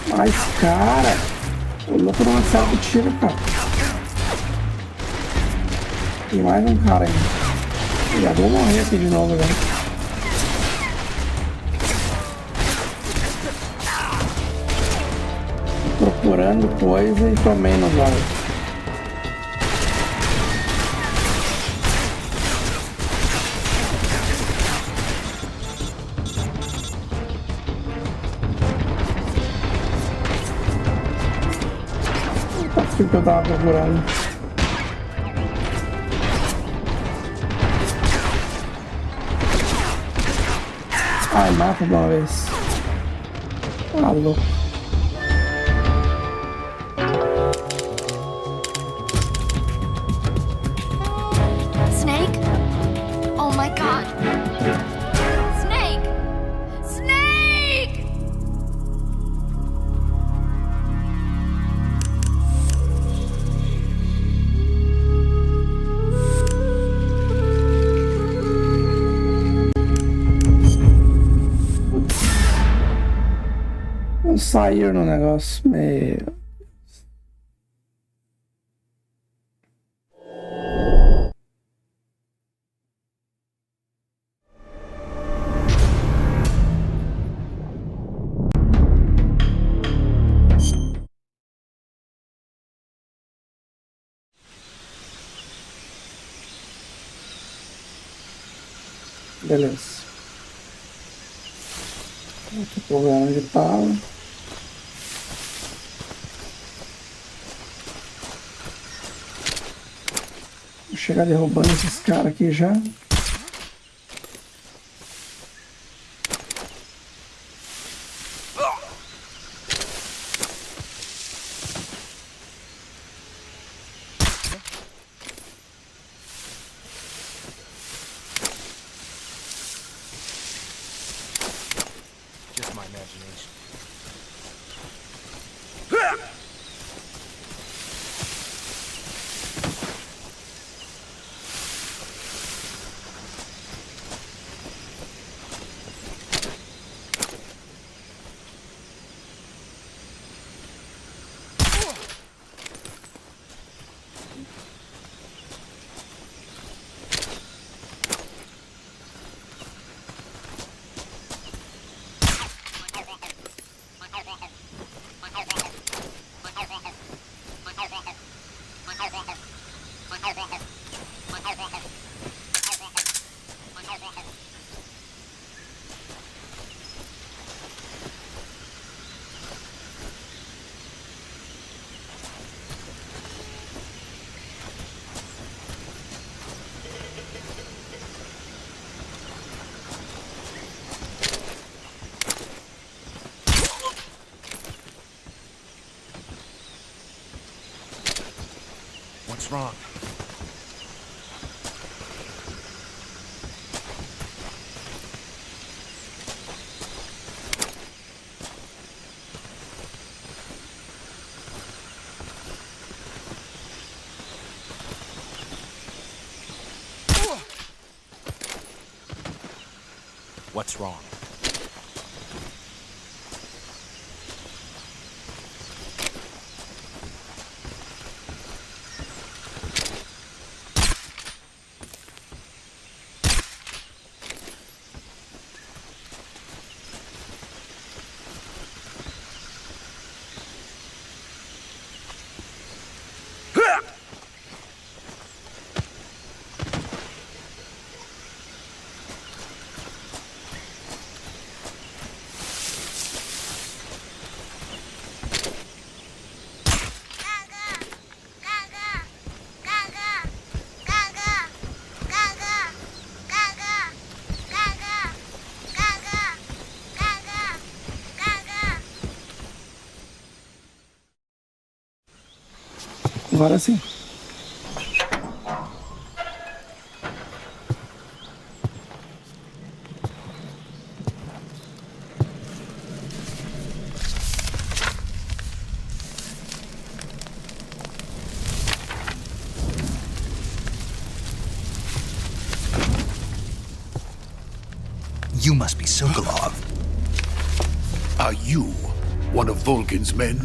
Mas, cara, o louco não acerta o tiro, cara. Tem mais um cara ainda. Já vou morrer aqui de novo, velho. Procurando coisa e tomei no olhos. O que eu tava procurando. Ai, mata de uma vez. Ah, louco. Snake? Oh my god. Snake! Snake! Sair no negócio, meu. Beleza. Aqui o programa onde tava. Vou chegar derrubando esses caras aqui já. Just my imagination. What's wrong? What's wrong? Agora sim. You must be Sokolov. Are you one of Volgin's men?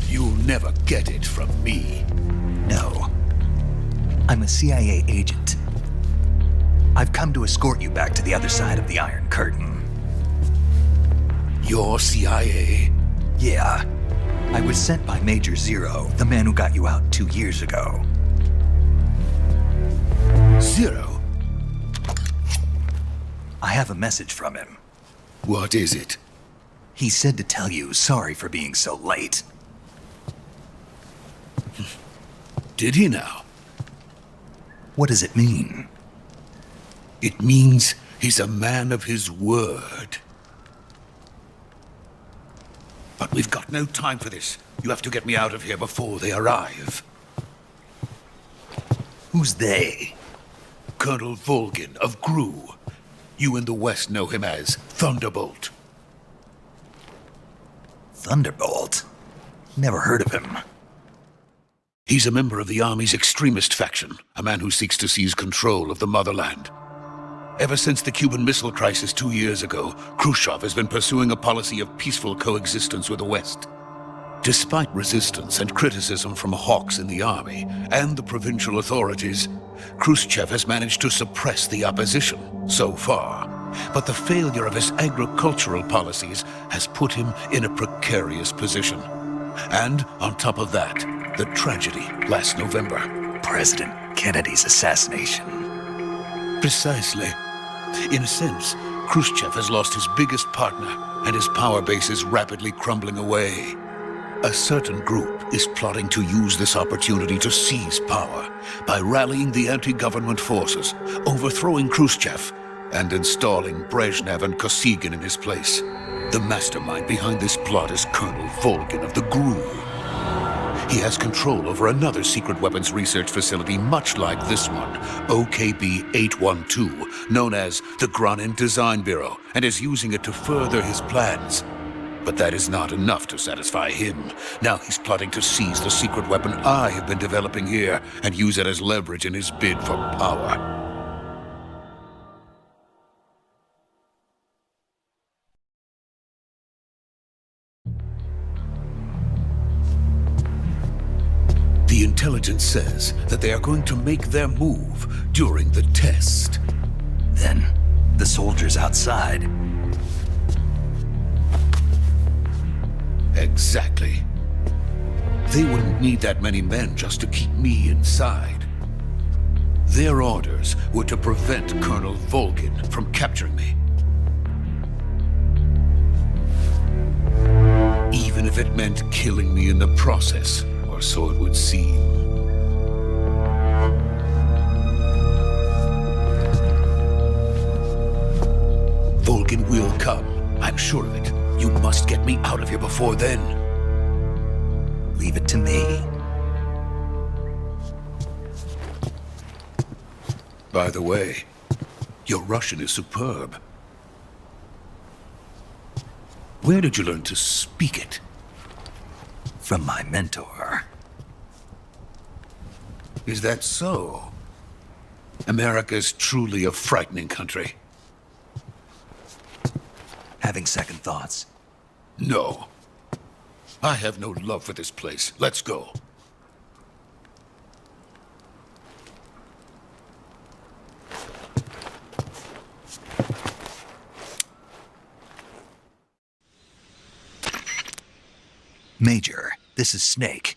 You'll never get it from me. No. I'm a CIA agent. I've come to escort you back to the other side of the Iron Curtain. You're CIA? Yeah. I was sent by Major Zero, the man who got you out 2 years ago. Zero? I have a message from him. What is it? He said to tell you sorry for being so late. Did he now? What does it mean? It means he's a man of his word. But we've got no time for this. You have to get me out of here before they arrive. Who's they? Colonel Volgin of GRU. You in the West know him as Thunderbolt. Thunderbolt? Never heard of him. He's a member of the Army's extremist faction, a man who seeks to seize control of the motherland. Ever since the Cuban Missile Crisis 2 years ago, Khrushchev has been pursuing a policy of peaceful coexistence with the West. Despite resistance and criticism from hawks in the army and the provincial authorities, Khrushchev has managed to suppress the opposition so far. But the failure of his agricultural policies has put him in a precarious position. And on top of that, the tragedy last November. President Kennedy's assassination. Precisely. In a sense, Khrushchev has lost his biggest partner, and his power base is rapidly crumbling away. A certain group is plotting to use this opportunity to seize power by rallying the anti-government forces, overthrowing Khrushchev, and installing Brezhnev and Kosygin in his place. The mastermind behind this plot is Colonel Volgin of the GRU. He has control over another secret weapons research facility much like this one, OKB-812, known as the Granin Design Bureau, and is using it to further his plans. But that is not enough to satisfy him. Now he's plotting to seize the secret weapon I have been developing here and use it as leverage in his bid for power. The intelligence says that they are going to make their move during the test. Then, the soldiers outside. Exactly. They wouldn't need that many men just to keep me inside. Their orders were to prevent Colonel Volgin from capturing me. Even if it meant killing me in the process, or so it would seem. Volgin will come, I'm sure of it. You must get me out of here before then. Leave it to me. By the way, your Russian is superb. Where did you learn to speak it? From my mentor. Is that so? America's truly a frightening country. Having second thoughts? No. I have no love for this place. Let's go. Major, this is Snake.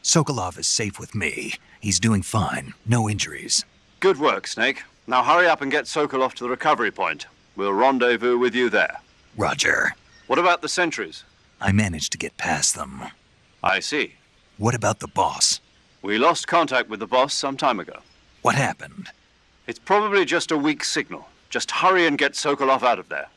Sokolov is safe with me. He's doing fine. No injuries. Good work, Snake. Now hurry up and get Sokolov to the recovery point. We'll rendezvous with you there. Roger. What about the sentries? I managed to get past them. I see. What about the boss? We lost contact with the boss some time ago. What happened? It's probably just a weak signal. Just hurry and get Sokolov out of there.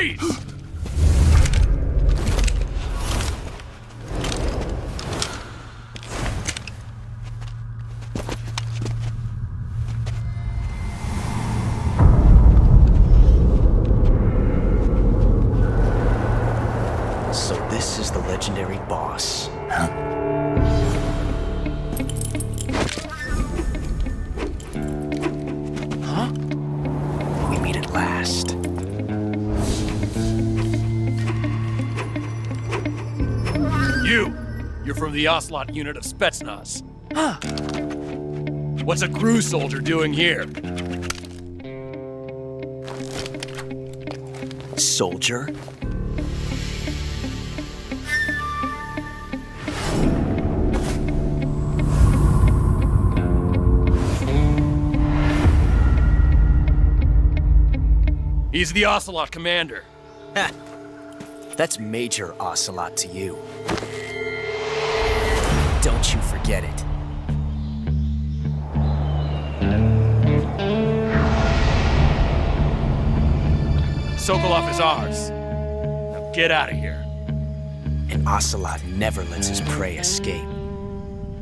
Freeze! So this is the legendary boss. Huh? We meet at last. You're from the Ocelot unit of Spetsnaz. Huh. What's a crew soldier doing here? Soldier? He's the Ocelot commander. Ha! That's Major Ocelot to you. Don't you forget it. Sokolov is ours. Now get out of here. And Ocelot never lets his prey escape.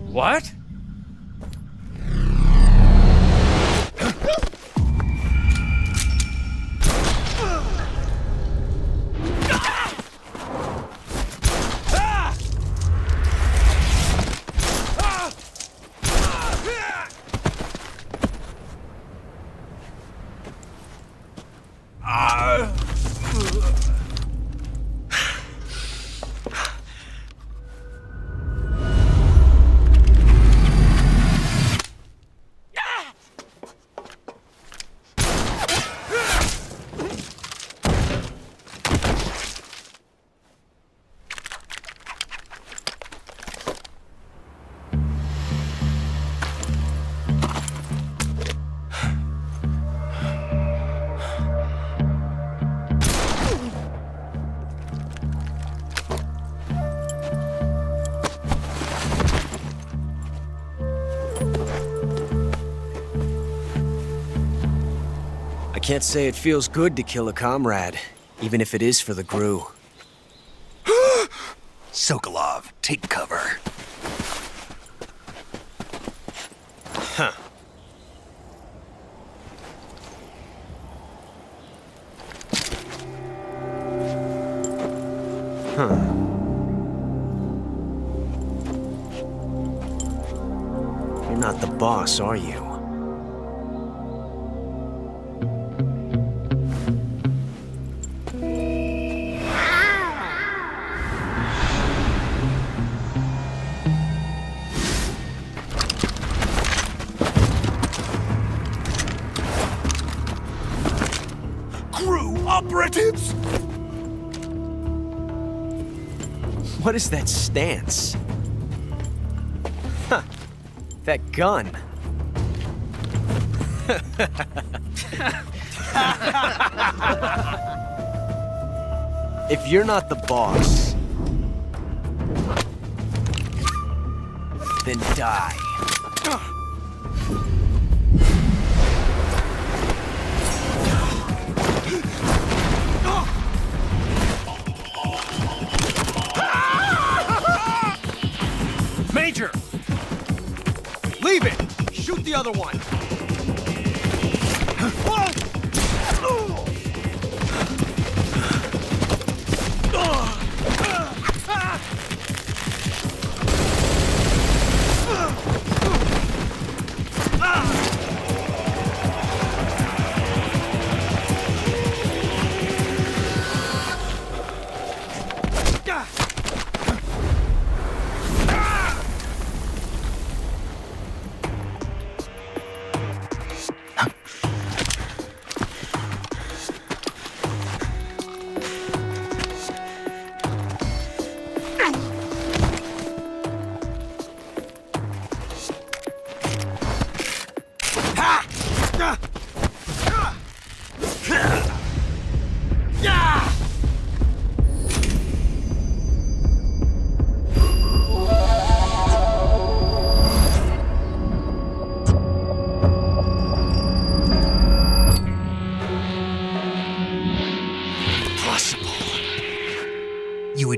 What? I can't say it feels good to kill a comrade, even if it is for the GRU. Sokolov, take cover. Huh. Huh. You're not the boss, are you? Operatives! What is that stance? Huh. That gun. If you're not the boss, then die. Major! Leave it! Shoot the other one!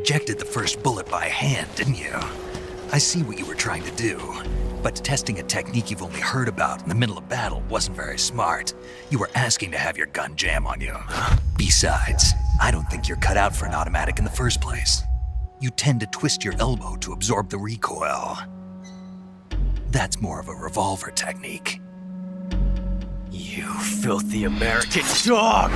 ejected the first bullet by hand, didn't you? I see what you were trying to do. But testing a technique you've only heard about in the middle of battle wasn't very smart. You were asking to have your gun jam on you. Besides, I don't think you're cut out for an automatic in the first place. You tend to twist your elbow to absorb the recoil. That's more of a revolver technique. You filthy American dog!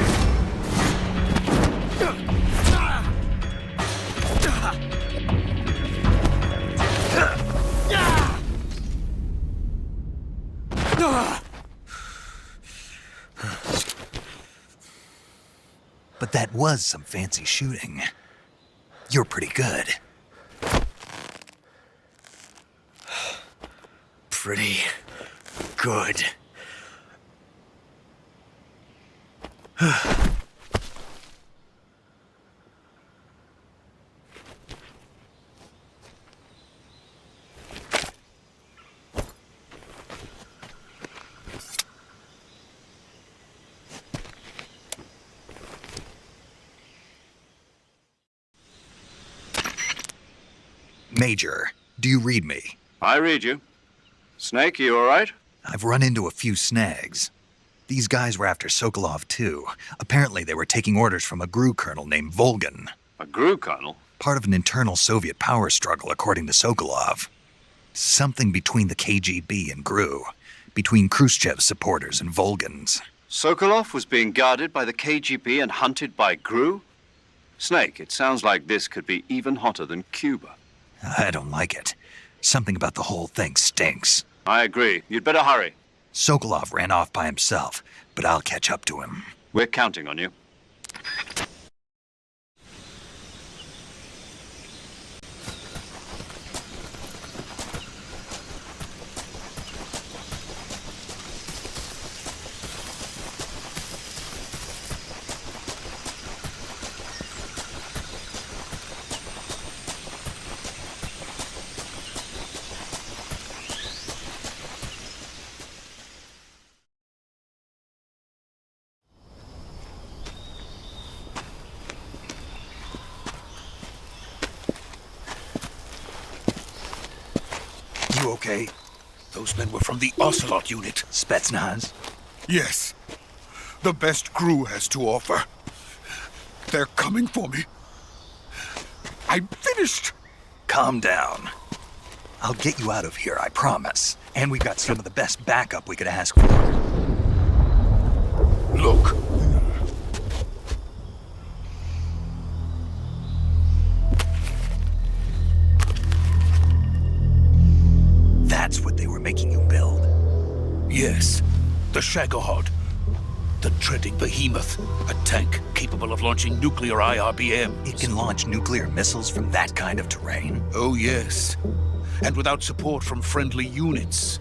But that was some fancy shooting. You're pretty good. Pretty good. Major, do you read me? I read you. Snake, you all right? I've run into a few snags. These guys were after Sokolov too. Apparently they were taking orders from a GRU colonel named Volgan. A GRU colonel? Part of an internal Soviet power struggle, according to Sokolov. Something between the KGB and GRU. Between Khrushchev's supporters and Volgan's. Sokolov was being guarded by the KGB and hunted by GRU? Snake, it sounds like this could be even hotter than Cuba. I don't like it. Something about the whole thing stinks. I agree. You'd better hurry. Sokolov ran off by himself, but I'll catch up to him. We're counting on you. You okay? Those men were from the Ocelot unit. Spetsnaz? Yes. The best GRU has to offer. They're coming for me. I'm finished. Calm down. I'll get you out of here, I promise. And we've got some of the best backup we could ask for. Look. That's what they were making you build? Yes. The Shagohod. The dreading behemoth. A tank capable of launching nuclear IRBMs. It can launch nuclear missiles from that kind of terrain? Oh, yes. And without support from friendly units.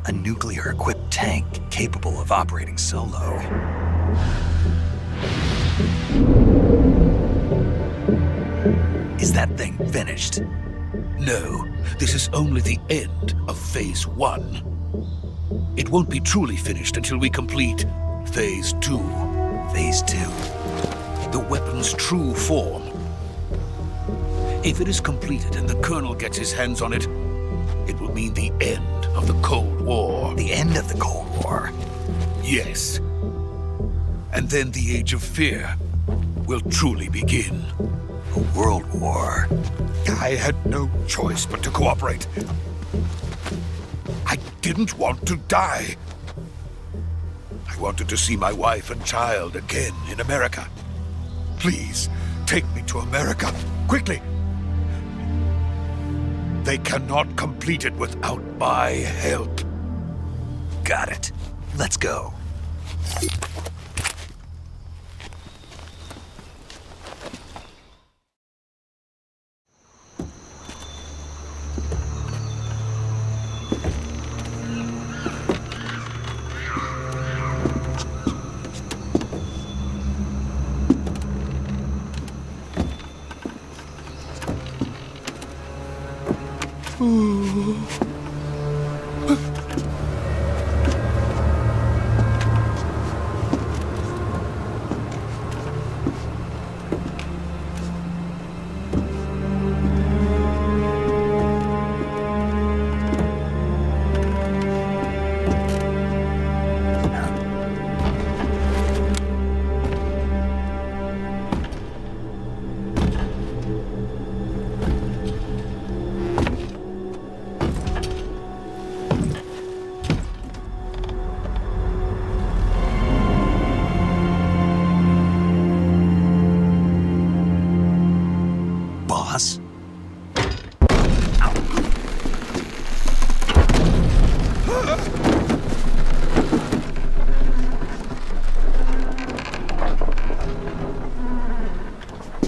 A nuclear-equipped tank capable of operating solo. Is that thing finished? No, this is only the end of Phase 1. It won't be truly finished until we complete Phase 2. Phase 2? The weapon's true form. If it is completed and the Colonel gets his hands on it, it will mean the end of the Cold War. The end of the Cold War? Yes. And then the Age of Fear will truly begin. A world war? I had no choice but to cooperate. I didn't want to die. I wanted to see my wife and child again in America. Please, take me to America, quickly. They cannot complete it without my help. Got it. Let's go.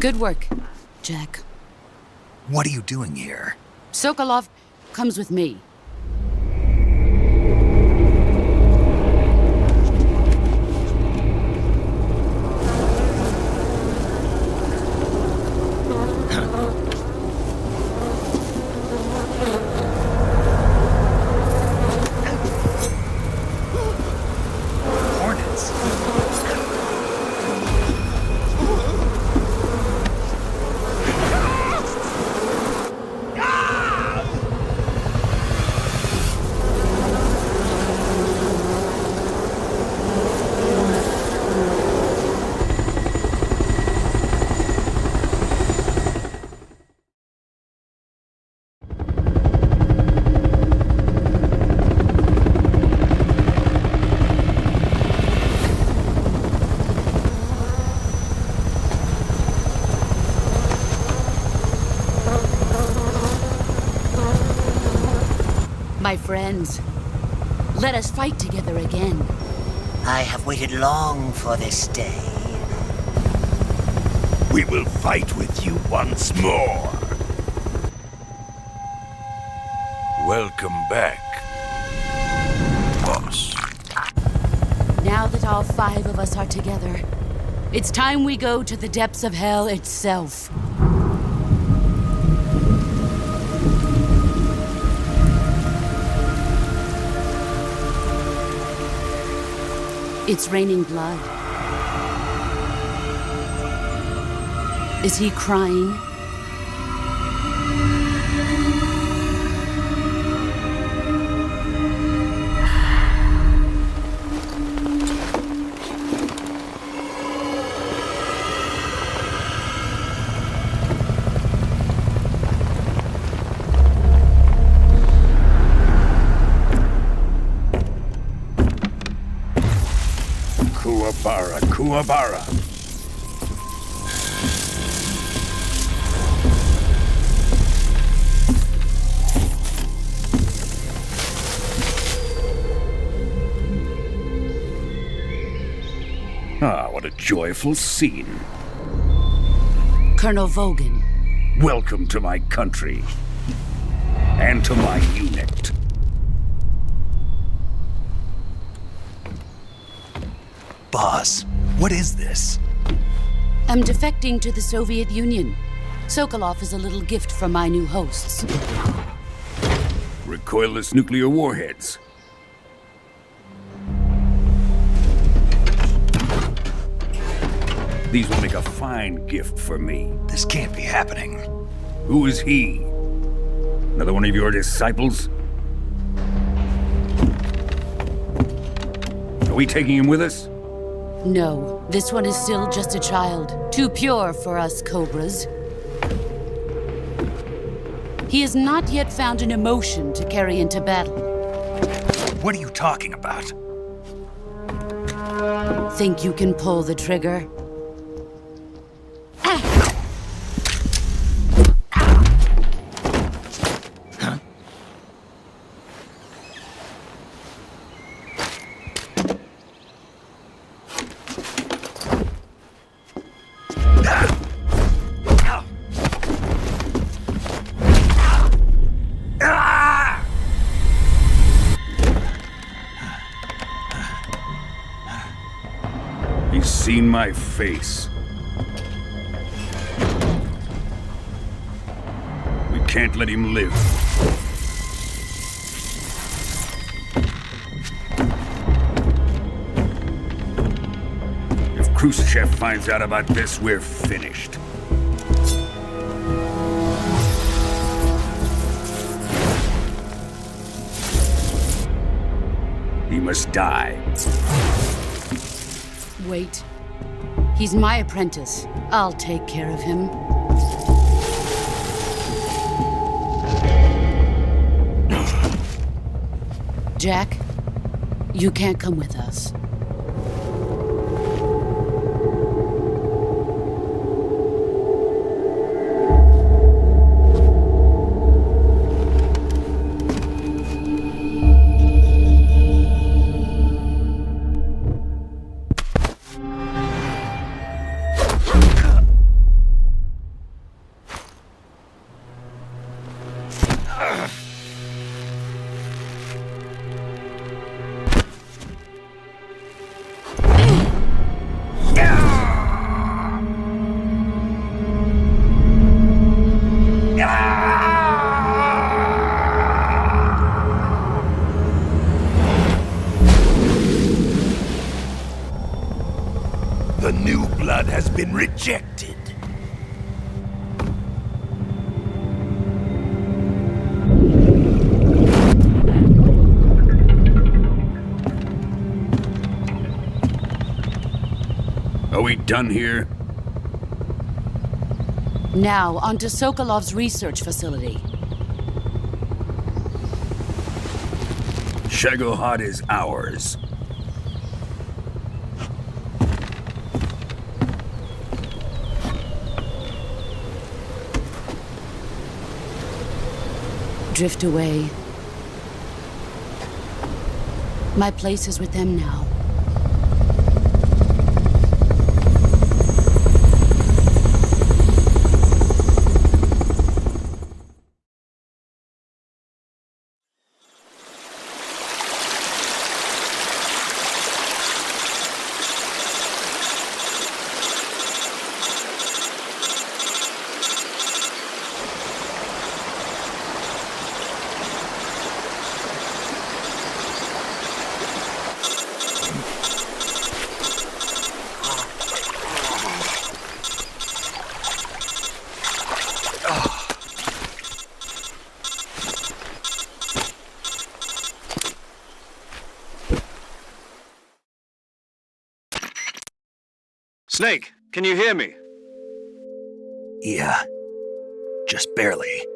Good work, Jack. What are you doing here? Sokolov comes with me. Hornets. My friends, let us fight together again. I have waited long for this day. We will fight with you once more. Welcome back, boss. Now that all 5 of us are together, it's time we go to the depths of hell itself. It's raining blood. Is he crying? Kuwabara. Ah, what a joyful scene. Colonel Vogan. Welcome to my country. And to my unit. Boss, what is this? I'm defecting to the Soviet Union. Sokolov is a little gift from my new hosts. Recoilless nuclear warheads. These will make a fine gift for me. This can't be happening. Who is he? Another one of your disciples? Are we taking him with us? No, this one is still just a child. Too pure for us Cobras. He has not yet found an emotion to carry into battle. What are you talking about? Think you can pull the trigger? He's seen my face. We can't let him live. If Khrushchev finds out about this, we're finished. He must die. Wait. He's my apprentice. I'll take care of him. Jack, you can't come with us. The new blood has been rejected. Are we done here? Now, on to Sokolov's research facility. Shagohod is ours. Drift away. My place is with them now. Snake, can you hear me? Yeah. Just barely.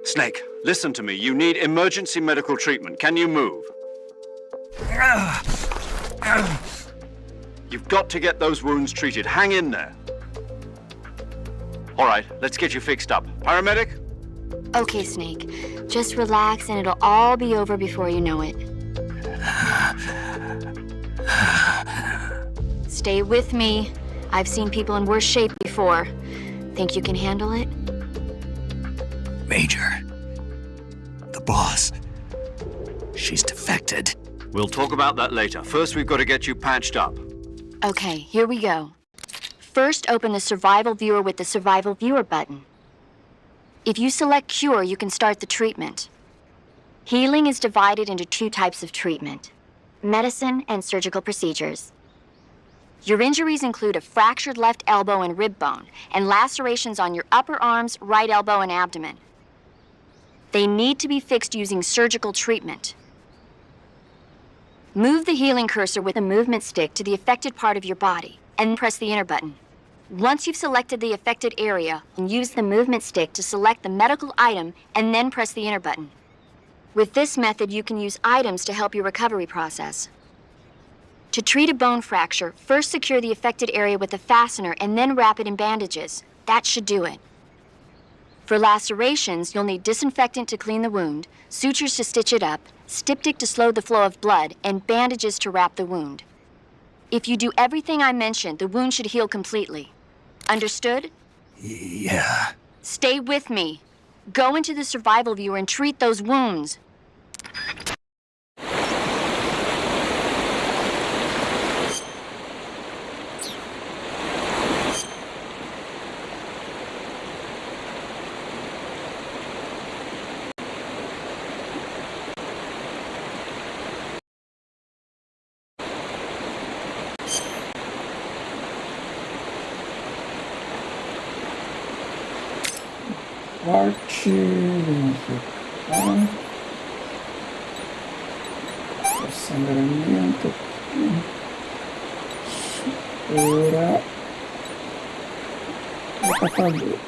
Snake, listen to me. You need emergency medical treatment. Can you move? You've got to get those wounds treated. Hang in there. All right, let's get you fixed up. Paramedic? Okay, Snake. Just relax and it'll all be over before you know it. Stay with me. I've seen people in worse shape before. Think you can handle it? Major. The boss. She's defected. We'll talk about that later. First, we've got to get you patched up. Okay, here we go. First, open the Survival Viewer with the Survival Viewer button. If you select Cure, you can start the treatment. Healing is divided into two types of treatment: medicine and surgical procedures. Your injuries include a fractured left elbow and rib bone, and lacerations on your upper arms, right elbow, and abdomen. They need to be fixed using surgical treatment. Move the healing cursor with the movement stick to the affected part of your body, and press the enter button. Once you've selected the affected area, use the movement stick to select the medical item, and then press the enter button. With this method, you can use items to help your recovery process. To treat a bone fracture, first secure the affected area with a fastener and then wrap it in bandages. That should do it. For lacerations, you'll need disinfectant to clean the wound, sutures to stitch it up, styptic to slow the flow of blood, and bandages to wrap the wound. If you do everything I mentioned, the wound should heal completely. Understood? Yeah. Stay with me. Go into the Survival Viewer and treat those wounds. PARTE, sangramento, supura, catador.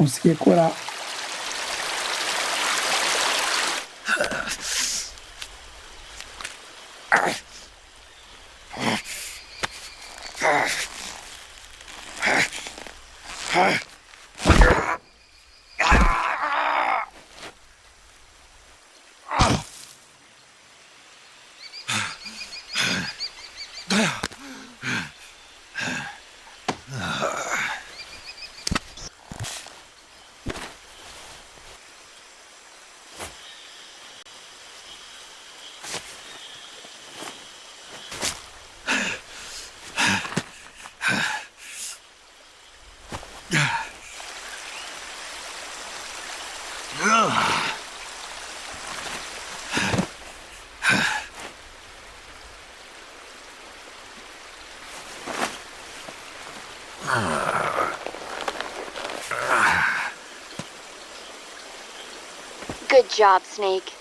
Consegui curar. Good job, Snake.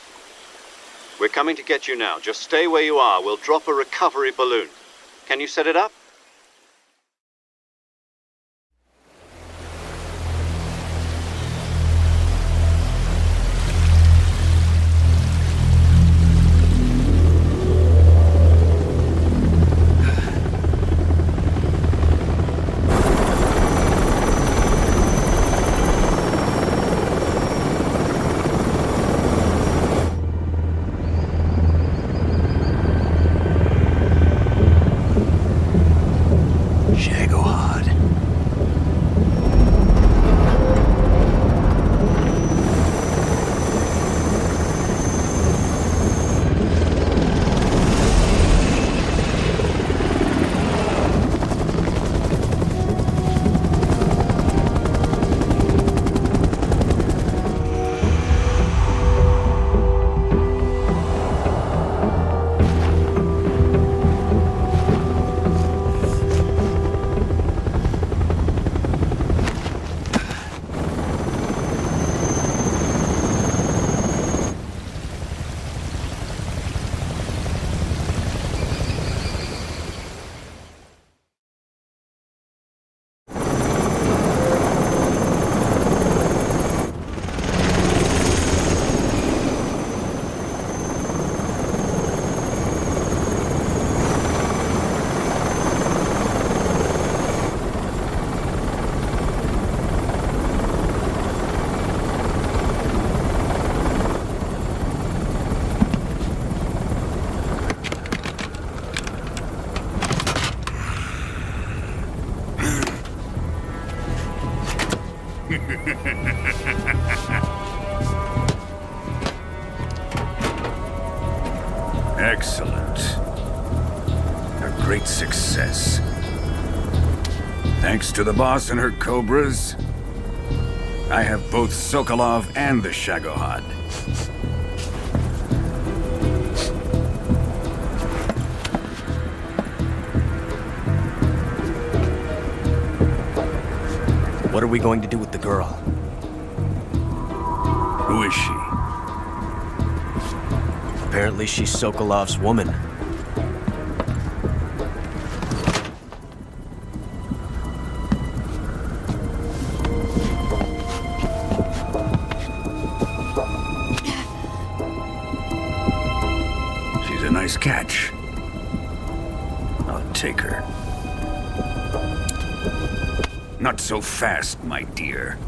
We're coming to get you now. Just stay where you are. We'll drop a recovery balloon. Can you set it up? Excellent. A great success. Thanks to the boss and her cobras, I have both Sokolov and the Shagohod. What are we going to do with the girl? Who is she? Apparently she's Sokolov's woman. She's a nice catch. I'll take her. Not so fast, my dear.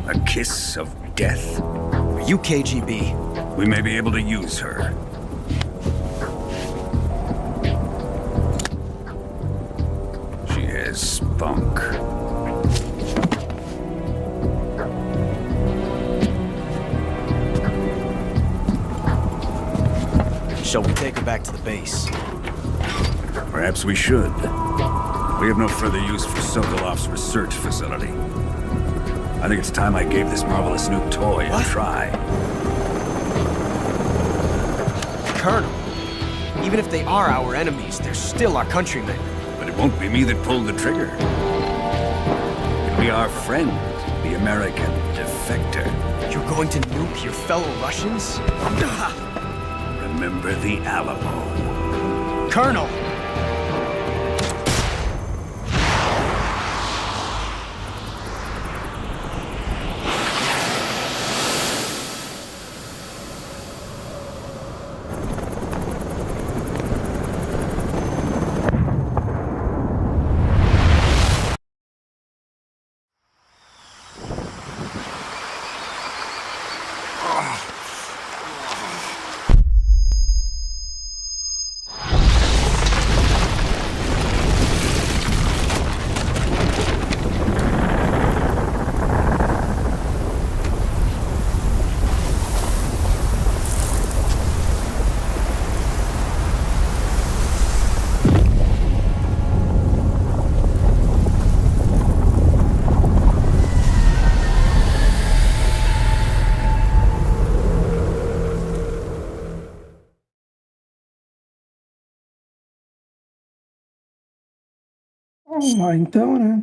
A kiss of death? Are you KGB? We may be able to use her. She has spunk. Shall we take her back to the base? Perhaps we should. We have no further use for Sokolov's research facility. I think it's time I gave this marvelous new toy a try. Colonel, even if they are our enemies, they're still our countrymen. But it won't be me that pulled the trigger. It'll be our friend, the American defense. defector. You're going to nuke your fellow Russians? Remember the Alamo. Colonel! Vamos lá então, né?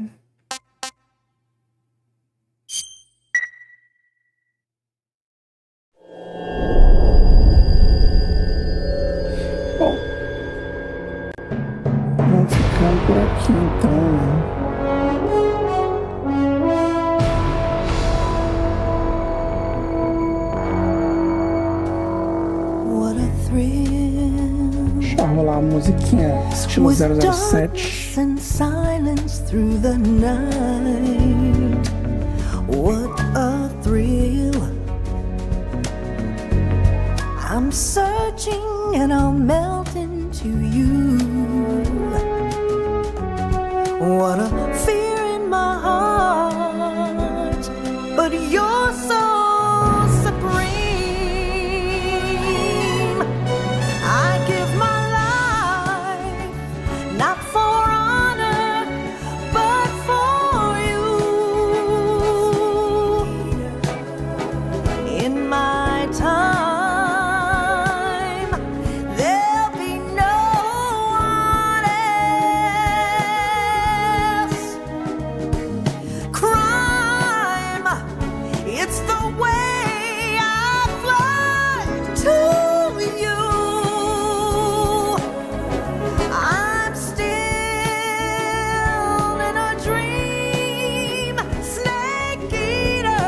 Bom, vamos ficando por aqui então, né? Deixa eu rolar a musiquinha estilo 007. And silence through the night. What a thrill. I'm searching and I'll melt into you. What a fear in my heart, but you're so supreme. I give my life, not for honor, but for you. In my time, there'll be no one else. Crime, it's the way I fly to you. I'm still in a dream, snake eater.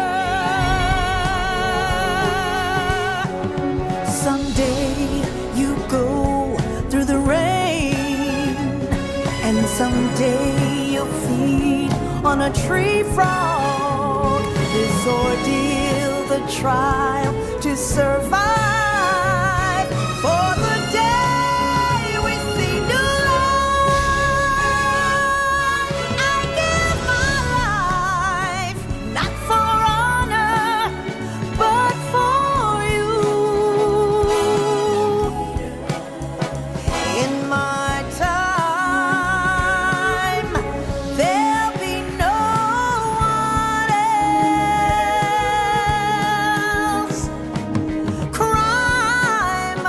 Someday you go through the rain, and someday you'll feed on a tree frog. This ordeal, the trial to survive, for the day we see new light. I give my life, not for honor, but for you. In my time, there'll be no one else. Crime,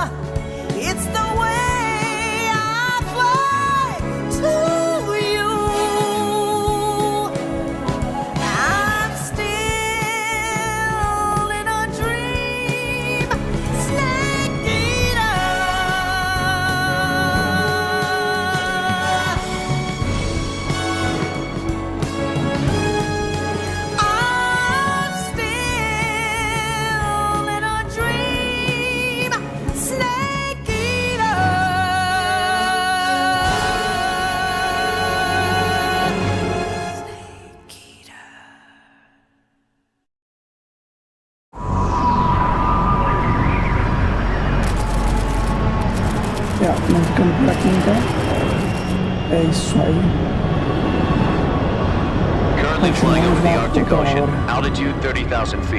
it's the way I fly to you. I'm still in a dream, snake eater. I'm still in a dream, snake eater. Snake eater. Vamos ficando por aqui então. É isso aí. Currently flying over the Continuamos na Arctic outra Ocean, hora. altitude 30,000 feet.